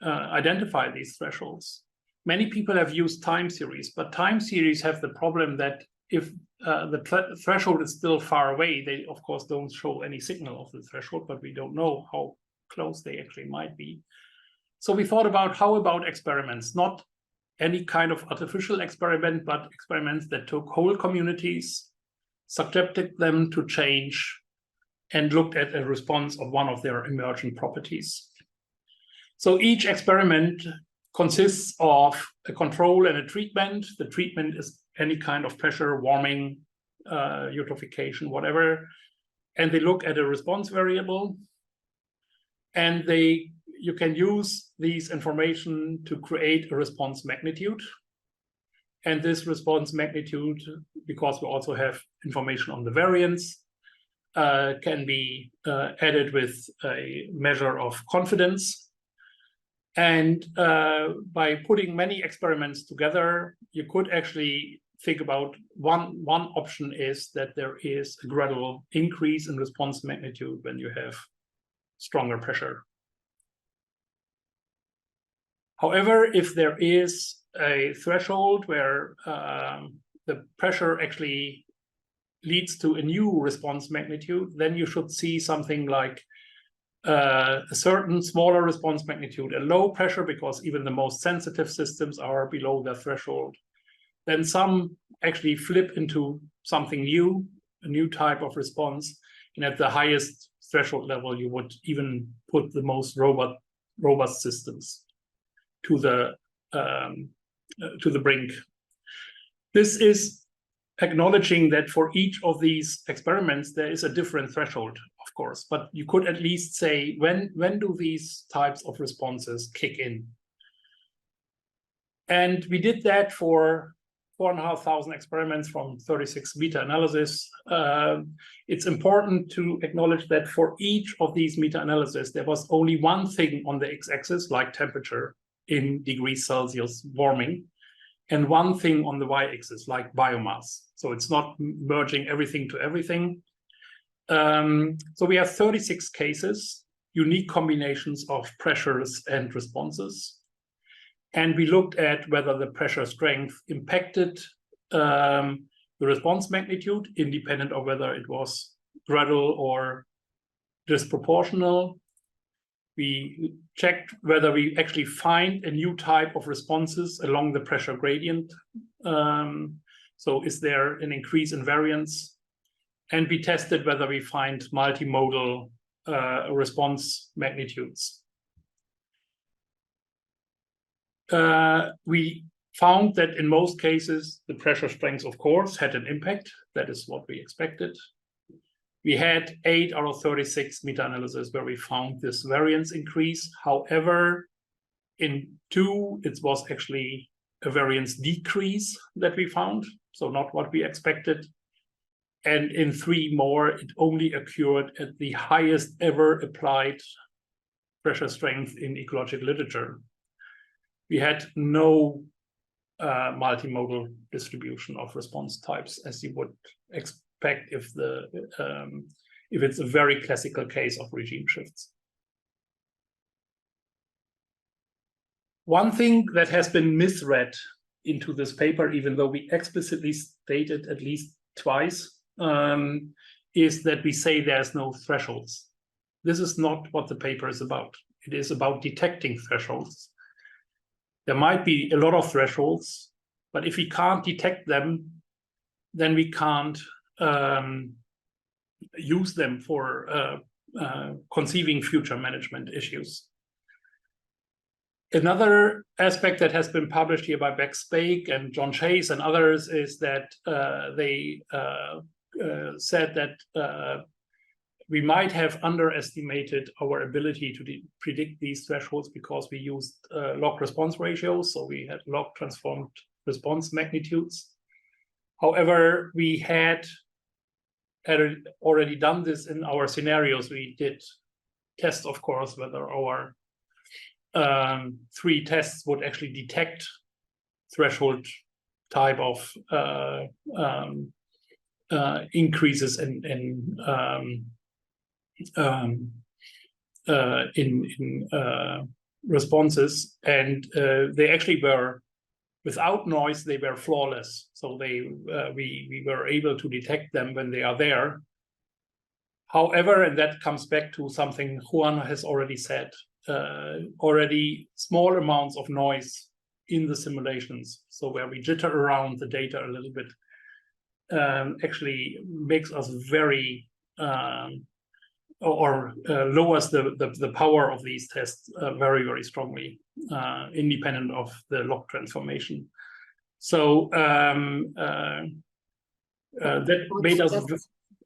identify these thresholds. Many people have used time series, but time series have the problem that if the threshold is still far away, they of course don't show any signal of the threshold, but we don't know how close they actually might be. So we thought about how about experiments, not any kind of artificial experiment, but experiments that took whole communities, subjected them to change, and looked at a response of one of their emergent properties. So each experiment consists of a control and a treatment. The treatment is any kind of pressure, warming, eutrophication, whatever. And they look at a response variable. And you can use these information to create a response magnitude. And this response magnitude, because we also have information on the variance, can be added with a measure of confidence. And by putting many experiments together, you could actually think about one option is that there is a gradual increase in response magnitude when you have stronger pressure. However, if there is a threshold where the pressure actually leads to a new response magnitude, then you should see something like a certain smaller response magnitude, a low pressure, because even the most sensitive systems are below the threshold. Then some actually flip into something new, a new type of response. And at the highest threshold level, you would even put the most robust systems to the brink. This is acknowledging that for each of these experiments, there is a different threshold, of course, but you could at least say, when do these types of responses kick in? And we did that for 4,500 experiments from 36 meta-analysis. It's important to acknowledge that for each of these meta-analysis, there was only one thing on the x-axis, like temperature in degrees Celsius warming, and one thing on the y-axis, like biomass. So it's not merging everything to everything. So we have 36 cases, unique combinations of pressures and responses. And we looked at whether the pressure strength impacted the response magnitude, independent of whether it was gradual or disproportional. We checked whether we actually find a new type of responses along the pressure gradient. So is there an increase in variance? And we tested whether we find multimodal response magnitudes. We found that in most cases, the pressure strength, of course, had an impact. That is what we expected. We had 8 out of 36 meta-analysis where we found this variance increase. However, in 2, it was actually a variance decrease that we found, so not what we expected. And in 3 more, it only occurred at the highest ever applied pressure strength in ecological literature. We had no multimodal distribution of response types, as you would expect if it's a very classical case of regime shifts. One thing that has been misread into this paper, even though we explicitly stated at least twice, is that we say there's no thresholds. This is not what the paper is about. It is about detecting thresholds. There might be a lot of thresholds, but if we can't detect them, then we can't use them for conceiving future management issues. Another aspect that has been published here by Beck Spake and John Chase and others is that they said that we might have underestimated our ability to predict these thresholds because we used log response ratios, so we had log transformed response magnitudes. However, we had already done this in our scenarios. We did test, of course, whether our 3 tests would actually detect threshold type of increases in responses, and they actually were, without noise, they were flawless. So we were able to detect them when they are there. However, and that comes back to something Juan has already said, already small amounts of noise in the simulations, so where we jitter around the data a little bit, actually makes us very lowers the power of these tests very, very strongly, independent of the log transformation. So that made us.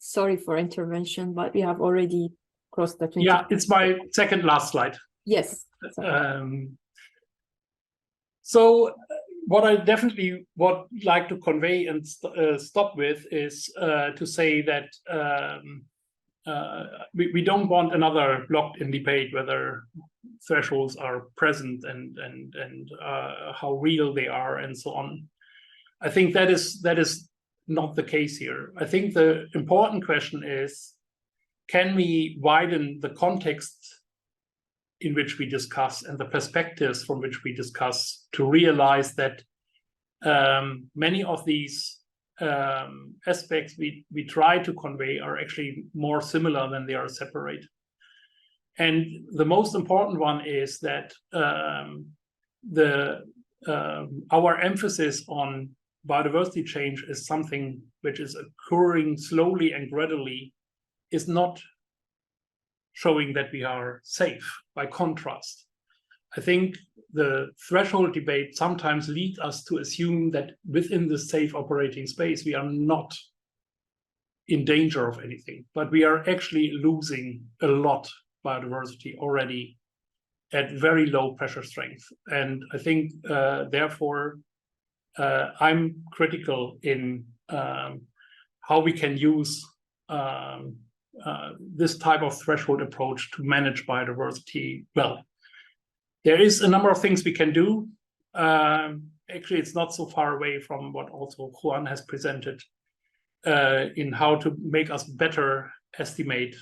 Sorry for intervention, but we have already crossed the 20. Yeah, it's my second last slide. Yes. So what I definitely would like to convey and stop with is to say that we don't want another locked-in debate whether thresholds are present and how real they are and so on. I think that is not the case here. I think the important question is, can we widen the context in which we discuss and the perspectives from which we discuss to realize that many of these aspects we try to convey are actually more similar than they are separate. And the most important one is that our emphasis on biodiversity change is something which is occurring slowly and gradually, is not showing that we are safe. By contrast, I think the threshold debate sometimes leads us to assume that within the safe operating space, we are not in danger of anything, but we are actually losing a lot biodiversity already at very low pressure strength. And I think, therefore, I'm critical in how we can use this type of threshold approach to manage biodiversity well. There is a number of things we can do. Actually, it's not so far away from what also Juan has presented in how to make us better estimate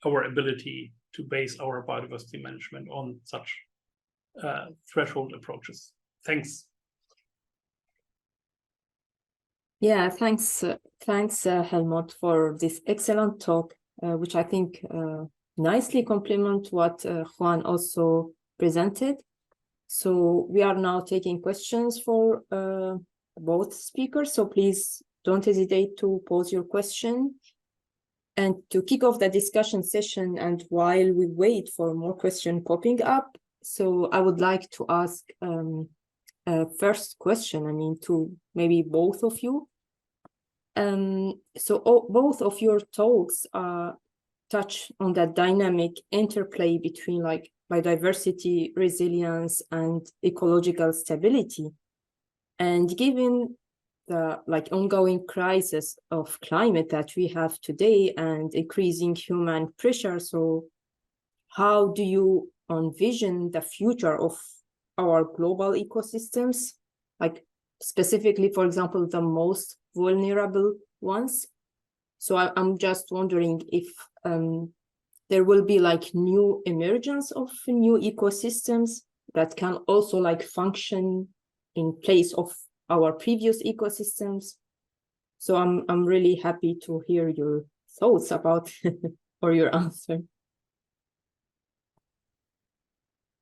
our ability to base our biodiversity management on such threshold approaches. Thanks. Yeah, thanks, Helmut, for this excellent talk, which I think nicely complement what Juan also presented. So we are now taking questions for both speakers. So please don't hesitate to pose your question. And to kick off the discussion session, and while we wait for more questions popping up, so I would like to ask first question, to maybe both of you. Both of your talks touch on that dynamic interplay between biodiversity, resilience, and ecological stability. And given the ongoing crisis of climate that we have today and increasing human pressure, so how do you envision the future of our global ecosystems, specifically, for example, the most vulnerable ones? So I'm just wondering if there will be new emergence of new ecosystems that can also function in place of our previous ecosystems. So I'm really happy to hear your thoughts about or your answer.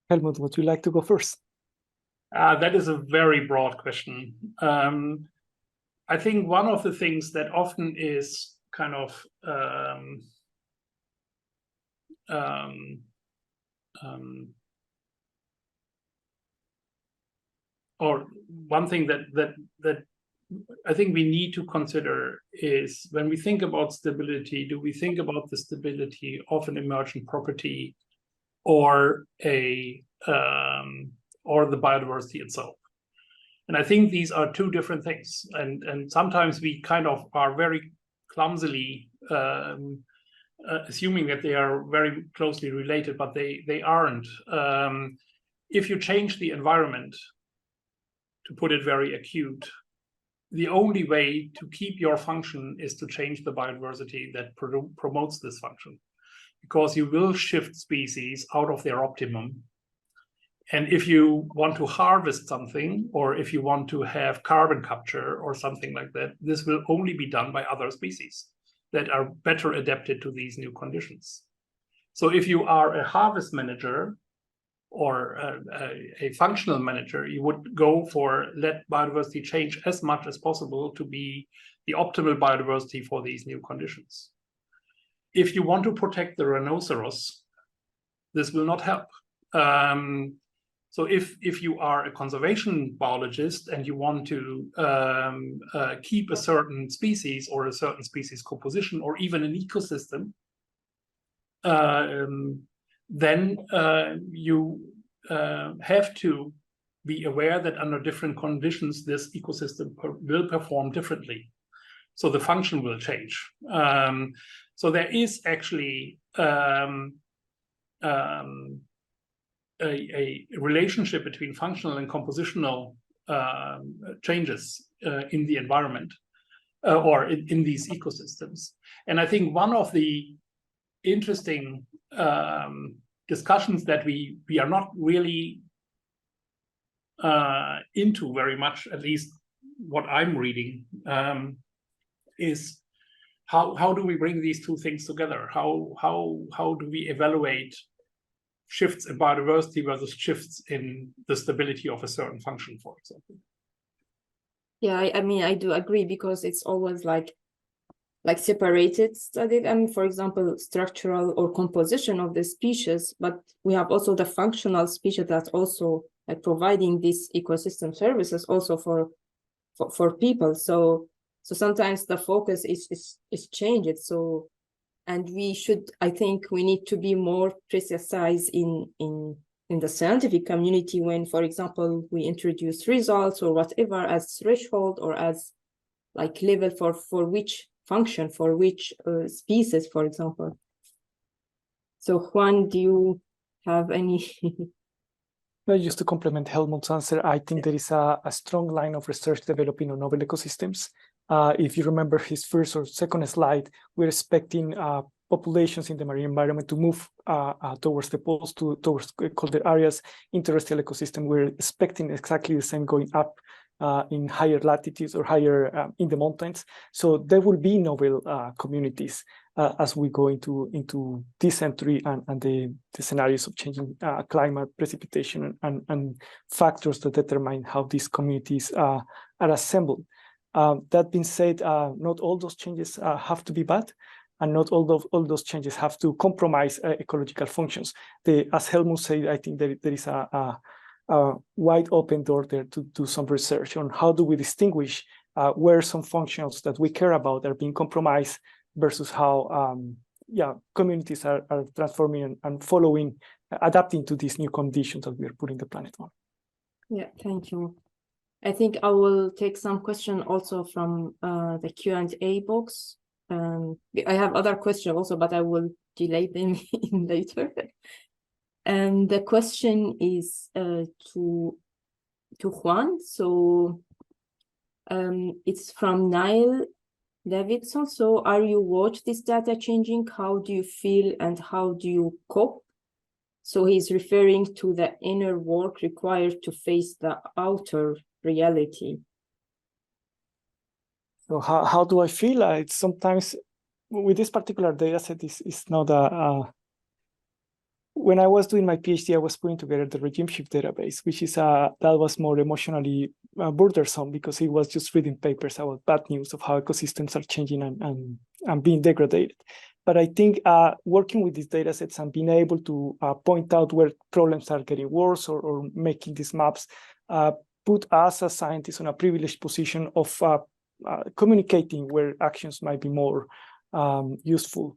Helmut, would you like to go first? That is a very broad question. I think one of the things that often is kind of or one thing that I think we need to consider is when we think about stability, do we think about the stability of an emergent property or the biodiversity itself? And I think these are two different things. And sometimes we kind of are very clumsily assuming that they are very closely related, but they aren't. If you change the environment, to put it very acute, the only way to keep your function is to change the biodiversity that promotes this function, because you will shift species out of their optimum. And if you want to harvest something, or if you want to have carbon capture or something like that, this will only be done by other species that are better adapted to these new conditions. So if you are a harvest manager or a functional manager, you would go for let biodiversity change as much as possible to be the optimal biodiversity for these new conditions. If you want to protect the rhinoceros, this will not help. So if you are a conservation biologist and you want to keep a certain species or a certain species composition or even an ecosystem, then you have to be aware that under different conditions, this ecosystem will perform differently. So the function will change. So there is actually a relationship between functional and compositional changes in the environment or in these ecosystems. And I think one of the interesting discussions that we are not really into very much, at least what I'm reading, is how do we bring these two things together? How do we evaluate shifts in biodiversity versus shifts in the stability of a certain function, for example? Yeah, I mean, I do agree, because it's always like separated studied, and for example, structural or composition of the species, but we have also the functional species that's also like providing these ecosystem services also for people. So sometimes the focus is changed. So, and I think we need to be more precise in the scientific community when, for example, we introduce results or whatever as threshold or as like level for which function, for which species, for example. So Juan, do you have any? Well, just to complement Helmut's answer, I think there is a strong line of research developing on novel ecosystems. If you remember his first or second slide, we're expecting populations in the marine environment to move towards the poles, towards colder areas, in terrestrial ecosystem. We're expecting exactly the same going up in higher latitudes or higher in the mountains. So there will be novel communities as we go into this century and the scenarios of changing climate, precipitation, and factors that determine how these communities are assembled. That being said, not all those changes have to be bad, and not all those changes have to compromise ecological functions. As Helmut said, I think there is a wide open door there to do some research on how do we distinguish where some functions that we care about are being compromised versus how communities are transforming and following, adapting to these new conditions that we are putting the planet on. Yeah, thank you. I think I will take some question also from the Q&A box. I have other questions also, but I will delay them in later. And the question is to Juan. So it's from Niall Davidson. So are you watch this data changing? How do you feel and how do you cope? So he's referring to the inner work required to face the outer reality. So how do I feel? It's sometimes with this particular data set is not a when I was doing my PhD, I was putting together the regime shift database, which is that was more emotionally burdensome because it was just reading papers about bad news of how ecosystems are changing and being degraded. But I think working with these data sets and being able to point out where problems are getting worse or making these maps put us as scientists in a privileged position of communicating where actions might be more useful.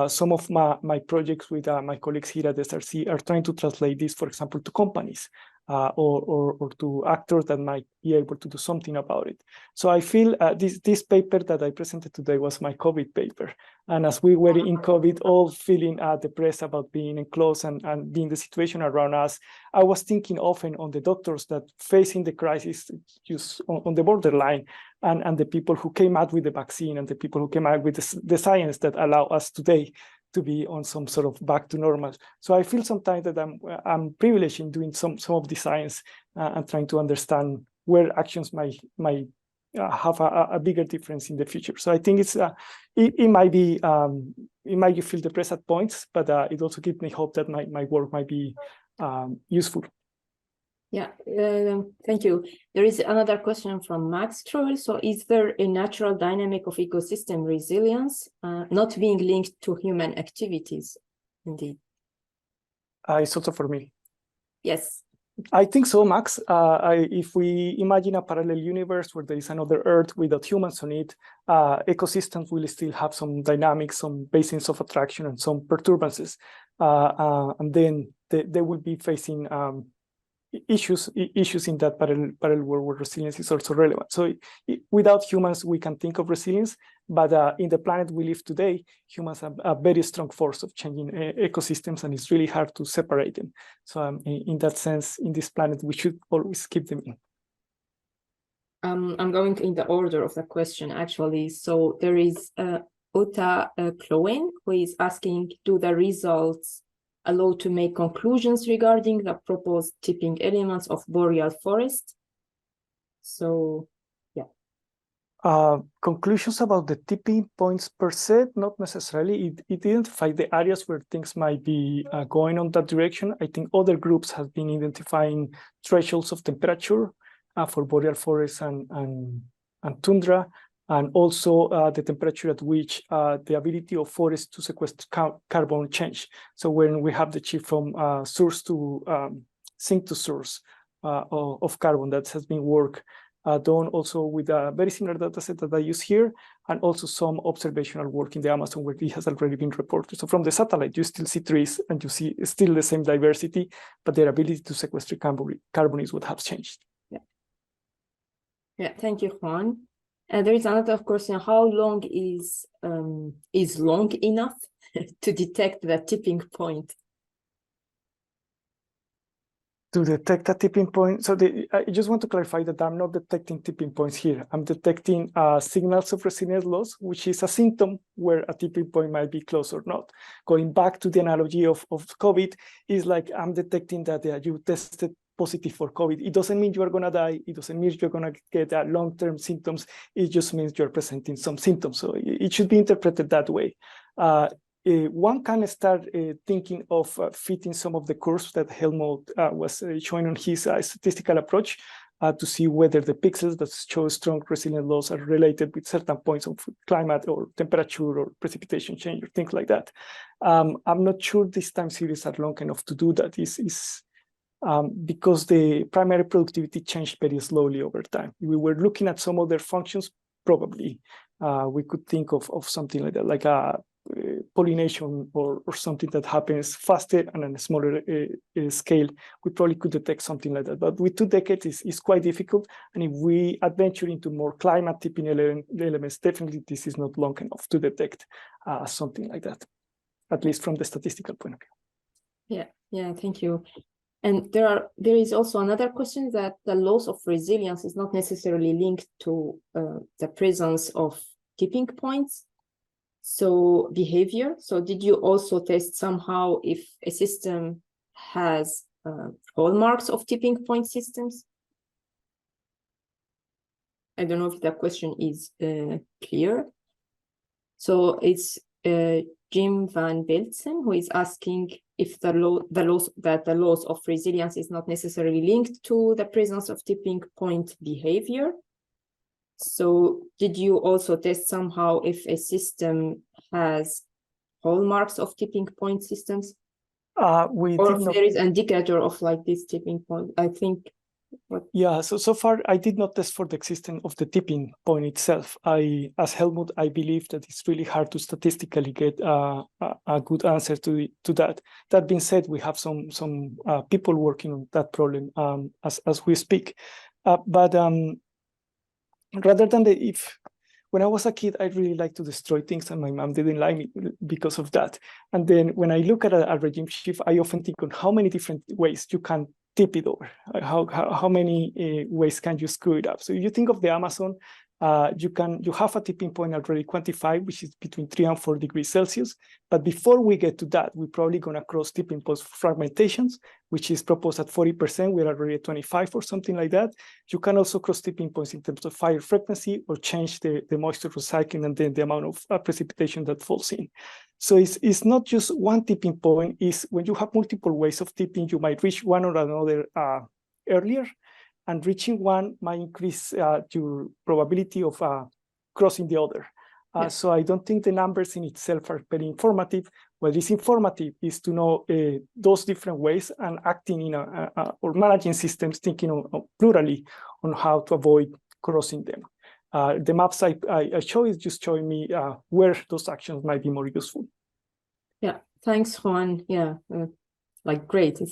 Some of my projects with my colleagues here at SRC are trying to translate this, for example, to companies or to actors that might be able to do something about it. So I feel this paper that I presented today was my COVID paper. And as we were in COVID, all feeling depressed about being enclosed and being the situation around us, I was thinking often on the doctors that facing the crisis just on the borderline, and the people who came out with the vaccine and the people who came out with the science that allow us today to be on some sort of back to normal. So I feel sometimes that I'm privileged in doing some of the science and trying to understand where actions might have a bigger difference in the future. So I think it's it might be it might feel depressed at points, but it also gives me hope that my work might be useful. Yeah, thank you. There is another question from Max Troll. So is there a natural dynamic of ecosystem resilience not being linked to human activities? Indeed. It's also for me. Yes. I think so, Max. If we imagine a parallel universe where there is another Earth without humans on it, ecosystems will still have some dynamics, some basins of attraction, and some perturbances. And then they will be facing issues in that parallel world where resilience is also relevant. So without humans, we can think of resilience, but in the planet we live today, humans have a very strong force of changing ecosystems, and it's really hard to separate them. So in that sense, in this planet, we should always keep them in. I'm going in the order of the question, actually. So there is Uta Kloen, who is asking, do the results allow to make conclusions regarding the proposed tipping elements of boreal forest? So, yeah. Conclusions about the tipping points per se, not necessarily. It identified the areas where things might be going on that direction. I think other groups have been identifying thresholds of temperature for boreal forests and tundra, and also the temperature at which the ability of forests to sequester carbon change. So when we have the shift from source to sink to source of carbon, that has been work done also with a very similar data set that I use here, and also some observational work in the Amazon where it has already been reported. So from the satellite, you still see trees and you see still the same diversity, but their ability to sequester carbon is what has changed. Yeah, thank you, Juan. There is another question: how long is long enough to detect the tipping point? To detect a tipping point, so I just want to clarify that I'm not detecting tipping points here. I'm detecting signals of resilience loss, which is a symptom where a tipping point might be close or not. Going back to the analogy of COVID, is like I'm detecting that you tested positive for COVID. It doesn't mean you are going to die. It doesn't mean you're going to get long-term symptoms. It just means you're presenting some symptoms. So it should be interpreted that way. One can start thinking of fitting some of the curves that Helmut was showing on his statistical approach to see whether the pixels that show strong resilient loss are related with certain points of climate or temperature or precipitation change or things like that. I'm not sure these time series are long enough to do that. Because the primary productivity changed very slowly over time. If we were looking at some other functions, probably we could think of something like that, like a pollination or something that happens faster and on a smaller scale. We probably could detect something like that. But with 2 decades, it's quite difficult. And if we adventure into more climate tipping elements, definitely this is not long enough to detect something like that, at least from the statistical point of view. Yeah, thank you. And there is also another question that the loss of resilience is not necessarily linked to the presence of tipping points. So behavior. So did you also test somehow if a system has hallmarks of tipping point systems? I don't know if that question is clear. So it's Jim Van Beltzen who is asking if the loss of resilience is not necessarily linked to the presence of tipping point behavior. So did you also test somehow if a system has hallmarks of tipping point systems? Or if there is an indicator of like this tipping point? I think Yeah, so far I did not test for the existence of the tipping point itself. As Helmut, I believe that it's really hard to statistically get a good answer to that. That being said, we have some people working on that problem as we speak. But rather than when I was a kid, I really liked to destroy things, and my mom didn't like me because of that. And then when I look at a regime shift, I often think on how many different ways you can tip it over. How many ways can you screw it up? So if you think of the Amazon, you have a tipping point already quantified, which is between 3 and 4 degrees Celsius. But before we get to that, we're probably going to cross tipping points for fragmentations, which is proposed at 40%. We're already at 25 or something like that. You can also cross tipping points in terms of fire frequency or change the moisture recycling and then the amount of precipitation that falls in. So it's not just one tipping point. Is when you have multiple ways of tipping, you might reach one or another earlier, and reaching one might increase your probability of crossing the other. So I don't think the numbers in itself are very informative. What is informative is to know those different ways and acting in or managing systems, thinking plurally on how to avoid crossing them. The maps I show is just showing me where those actions might be more useful. Yeah, thanks, Juan. Yeah, great.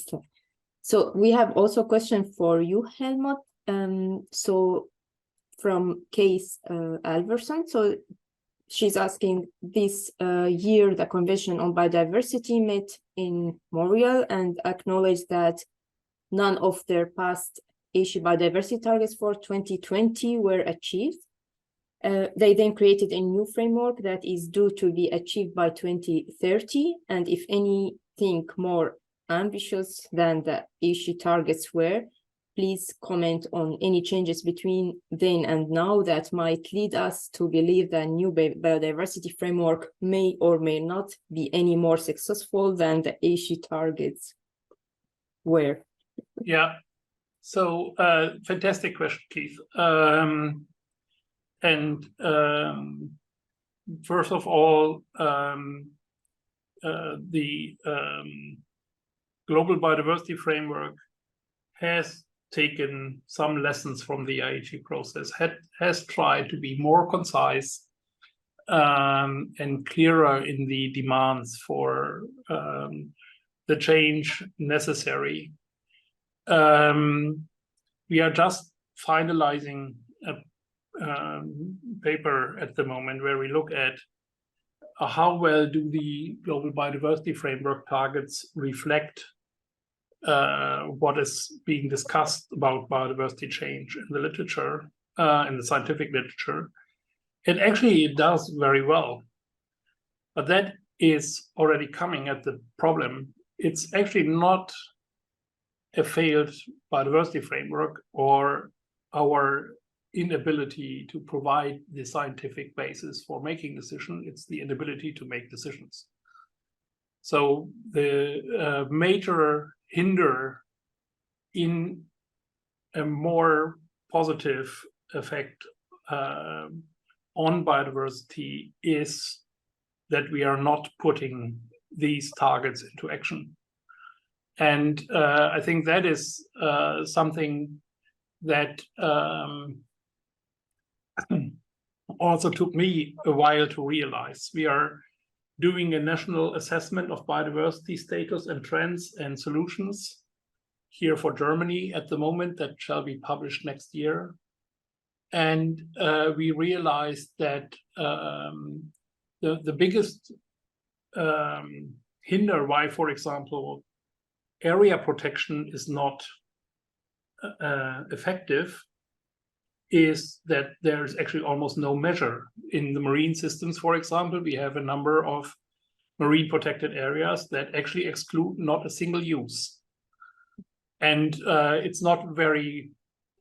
So we have also a question for you, Helmut. So from Case Alverson. So she's asking, this year the Convention on Biodiversity met in Montreal and acknowledged that none of their past issued biodiversity targets for 2020 were achieved. They then created a new framework that is due to be achieved by 2030, and if anything more ambitious than the issued targets were. Please comment on any changes between then and now that might lead us to believe that new biodiversity framework may or may not be any more successful than the issued targets were. Yeah, so fantastic question, Keith. First of all, the Global Biodiversity Framework has taken some lessons from the IEG process, has tried to be more concise and clearer in the demands for the change necessary. We are just finalizing a paper at the moment where we look at how well do the Global Biodiversity Framework targets reflect what is being discussed about biodiversity change in the literature, in the scientific literature. And actually it does very well. But that is already coming at the problem. It's actually not a failed biodiversity framework or our inability to provide the scientific basis for making decisions. It's the inability to make decisions. So the major hinder in a more positive effect on biodiversity is that we are not putting these targets into action. And I think that is something that also took me a while to realize. We are doing a national assessment of biodiversity status and trends and solutions here for Germany at the moment that shall be published next year. And we realized that the biggest hinder why, for example, area protection is not effective is that there's actually almost no measure. In the marine systems, for example, we have a number of marine protected areas that actually exclude not a single use. And it's not very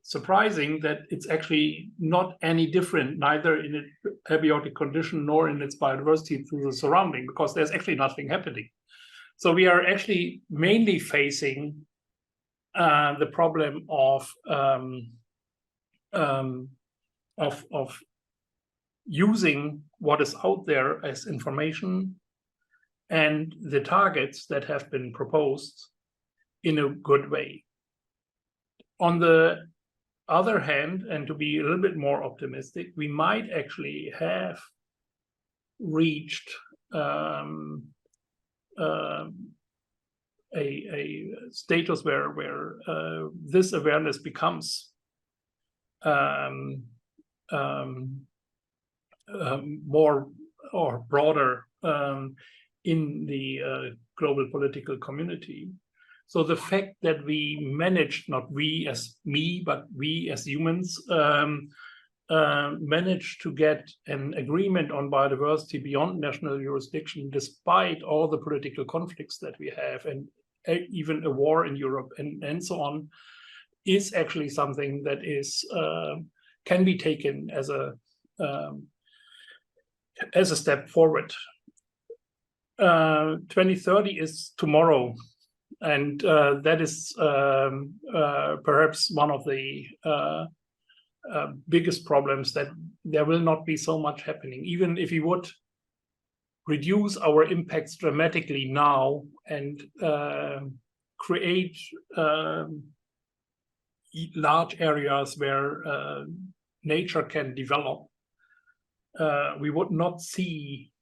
surprising that it's actually not any different, neither in its abiotic condition nor in its biodiversity to the surrounding, because there's actually nothing happening. So we are actually mainly facing the problem of using what is out there as information and the targets that have been proposed in a good way. On the other hand, and to be a little bit more optimistic, we might actually have reached a status where this awareness becomes more or broader in the global political community. So the fact that we managed, not we as me, but we as humans, managed to get an agreement on biodiversity beyond national jurisdiction, despite all the political conflicts that we have, and even a war in Europe and so on, is actually something that is can be taken as a step forward. 2030 is tomorrow, and that is perhaps one of the biggest problems, that there will not be so much happening. Even if we would reduce our impacts dramatically now and create large areas where nature can develop, we would not see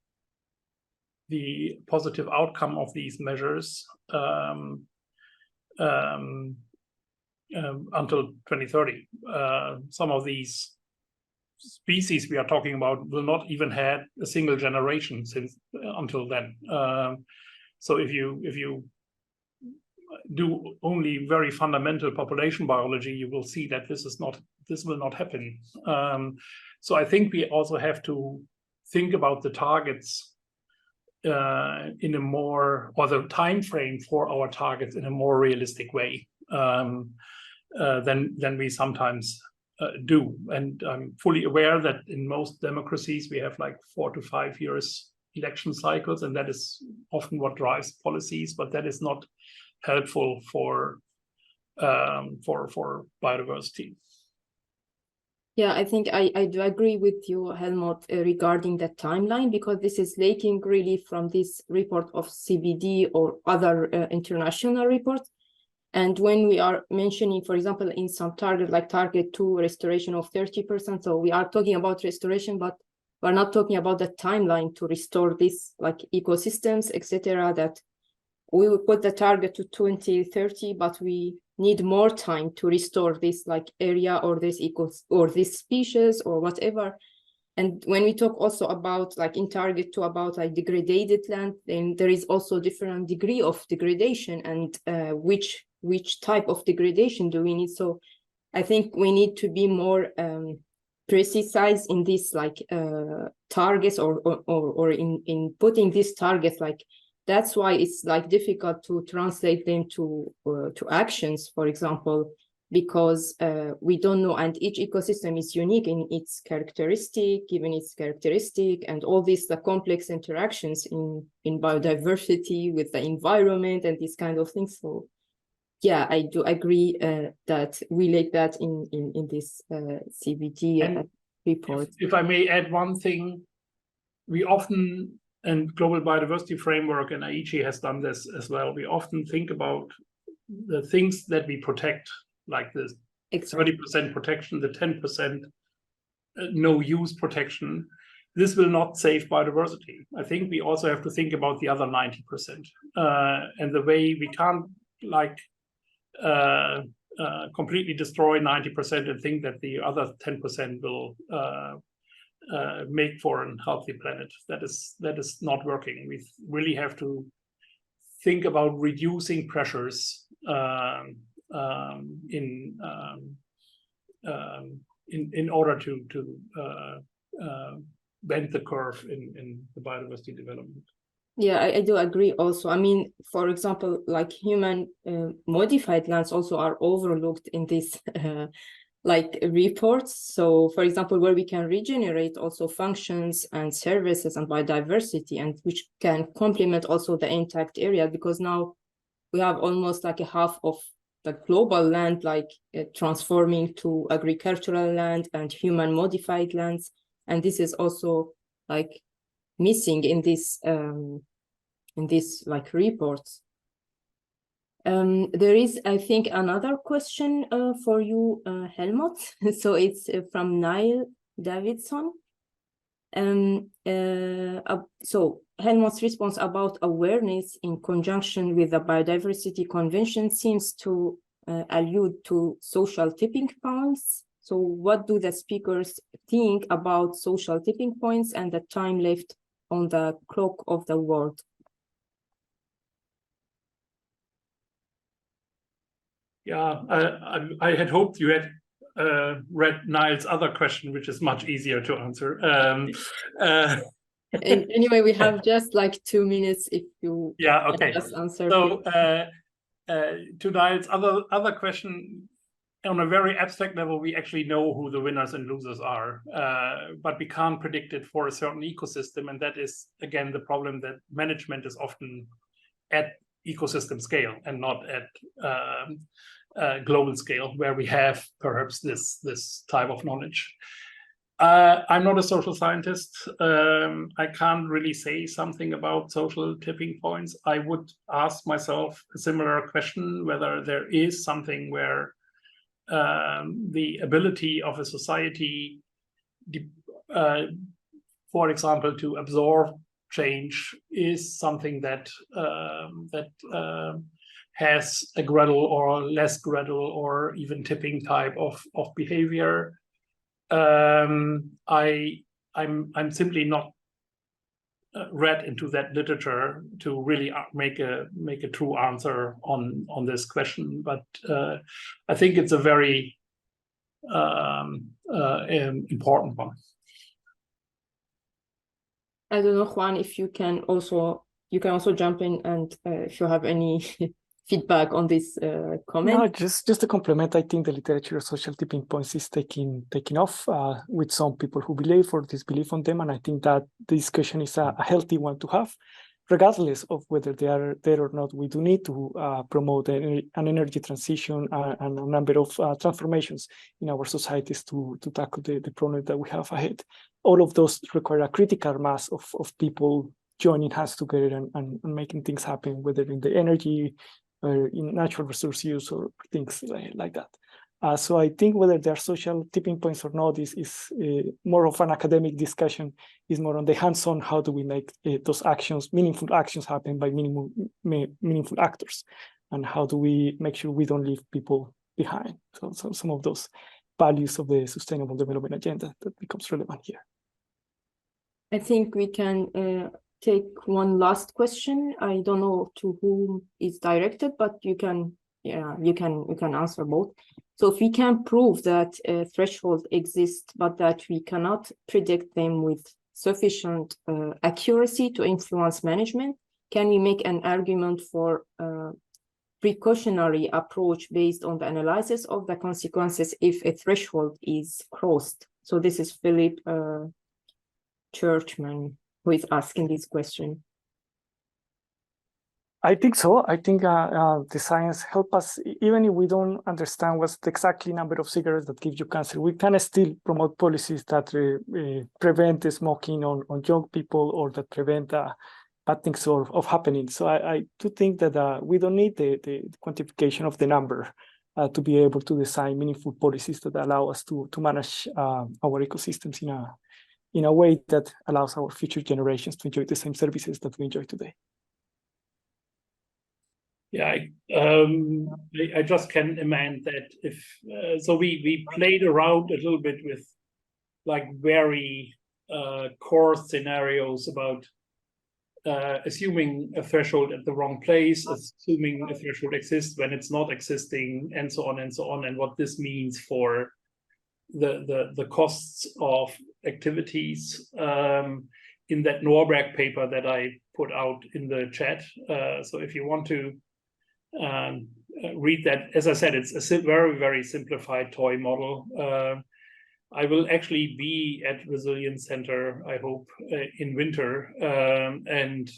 the positive outcome of these measures until 2030. Some of these species we are talking about will not even have a single generation until then. So if you do only very fundamental population biology, you will see that this will not happen. So I think we also have to think about the targets in a more, or the time frame for our targets in a more realistic way than we sometimes do. And I'm fully aware that in most democracies we have like 4 to 5 years election cycles, and that is often what drives policies, but that is not helpful for biodiversity. Yeah, I think I do agree with you, Helmut, regarding the timeline, because this is lacking really from this report of CBD or other international reports. And when we are mentioning, for example, in some target, like target 2, restoration of 30%, so we are talking about restoration, but we're not talking about the timeline to restore this, like ecosystems, etc., that we will put the target to 2030, but we need more time to restore this like area or this or this species or whatever. And when we talk also about like in target 2 about like degraded land, then there is also different degree of degradation, and which type of degradation do we need. So I think we need to be more precise in this like targets or in putting these targets. Like that's why it's like difficult to translate them to actions, for example, because we don't know, and each ecosystem is unique in its characteristic, given its characteristic, and all these the complex interactions in biodiversity with the environment and these kind of things. So yeah, I do agree that we lack that in this CBD report. If I may add one thing, we often, and Global Biodiversity Framework and Aichi has done this as well, we often think about the things that we protect, like the 30% protection, the 10% no use protection. This will not save biodiversity. I think we also have to think about the other 90%. And the way we can't like completely destroy 90% and think that the other 10% will make for a healthy planet. That is not working. We really have to think about reducing pressures in order to bend the curve in the biodiversity development. Yeah, I do agree also. I mean, for example, like human modified lands also are overlooked in this like reports. So for example, where we can regenerate also functions and services and biodiversity, and which can complement also the intact area, because now we have almost like a half of the global land like transforming to agricultural land and human modified lands, and this is also like missing in this like reports. There is, I think, another question for you, Helmut. So it's from Niall Davidson. So Helmut's response about awareness in conjunction with the Biodiversity Convention seems to allude to social tipping points. So what do the speakers think about social tipping points and the time left on the clock of the world? Yeah, I had hoped you had read Niall's other question, which is much easier to answer. Anyway, we have just like 2 minutes if you just answer. So to Niall's other question, on a very abstract level, we actually know who the winners and losers are, but we can't predict it for a certain ecosystem. And that is, again, the problem that management is often at ecosystem scale and not at global scale, where we have perhaps this type of knowledge. I'm not a social scientist. I can't really say something about social tipping points. I would ask myself a similar question, whether there is something where the ability of a society, for example, to absorb change is something that has a gradual or less gradual or even tipping type of behavior. I'm simply not read into that literature to really make a true answer on this question, but I think it's a very important one. I don't know, Juan, if you can also jump in, and if you have any feedback on this comment. No, just to complement, I think the literature of social tipping points is taking off with some people who believe or disbelieve on them, and I think that the discussion is a healthy one to have, regardless of whether they are there or not. We do need to promote an energy transition and a number of transformations in our societies to tackle the problem that we have ahead. All of those require a critical mass of people joining hands together and making things happen, whether in the energy, in natural resource use, or things like that. So I think whether there are social tipping points or not is more of an academic discussion, is more on the hands-on, how do we make those actions, meaningful actions, happen by meaningful actors, and how do we make sure we don't leave people behind. So some of those values of the Sustainable Development Agenda that becomes relevant here. I think we can take one last question. I don't know to whom it's directed, but you can answer both. So if we can prove that a threshold exists, but that we cannot predict them with sufficient accuracy to influence management, can we make an argument for a precautionary approach based on the analysis of the consequences if a threshold is crossed? So this is Philip Churchman who is asking this question. I think so. I think the science helps us, even if we don't understand what's the exactly number of cigarettes that give you cancer, we can still promote policies that prevent smoking on young people, or that prevent bad things of happening. So I do think that we don't need the quantification of the number to be able to design meaningful policies that allow us to manage our ecosystems in a way that allows our future generations to enjoy the same services that we enjoy today. Yeah, I just can imagine that if so we played around a little bit with like very core scenarios about assuming a threshold at the wrong place, assuming a threshold exists when it's not existing, and so on and so on, and what this means for the costs of activities in that Norberg paper that I put out in the chat. So if you want to read that, as I said, it's a very, very simplified toy model. I will actually be at Resilience Centre, I hope, in winter, and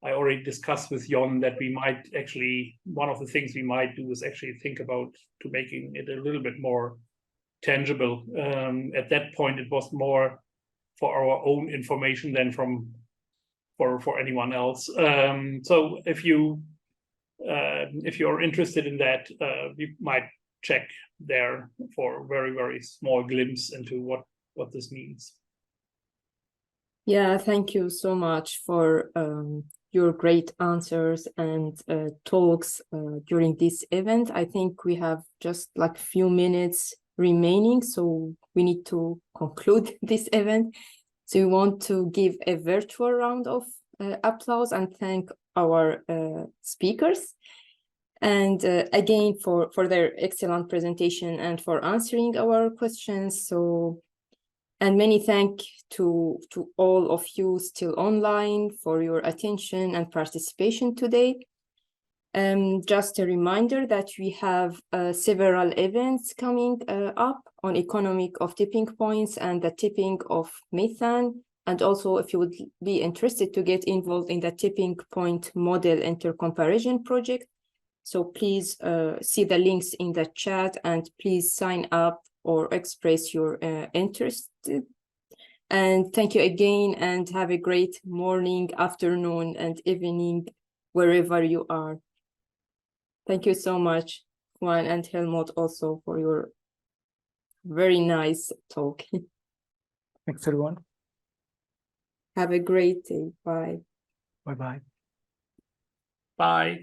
I already discussed with Jon that we might actually, one of the things we might do is actually think about to making it a little bit more tangible. At that point, it was more for our own information than for anyone else. So if you if you're interested in that, you might check there for very, very small glimpse into what this means. Yeah, thank you so much for your great answers and talks during this event. I think we have just like a few minutes remaining, so we need to conclude this event. So we want to give a virtual round of applause and thank our speakers. And again, for their excellent presentation and for answering our questions. And many thanks to all of you still online for your attention and participation today. Just a reminder that we have several events coming up on economic of tipping points and the tipping of methane. And also, if you would be interested to get involved in the tipping point model intercomparison project, so please see the links in the chat and please sign up or express your interest. And thank you again and have a great morning, afternoon, and evening, wherever you are. Thank you so much, Juan and Helmut, also for your very nice talk. Thanks, everyone. Have a great day. Bye. Bye-bye. Bye.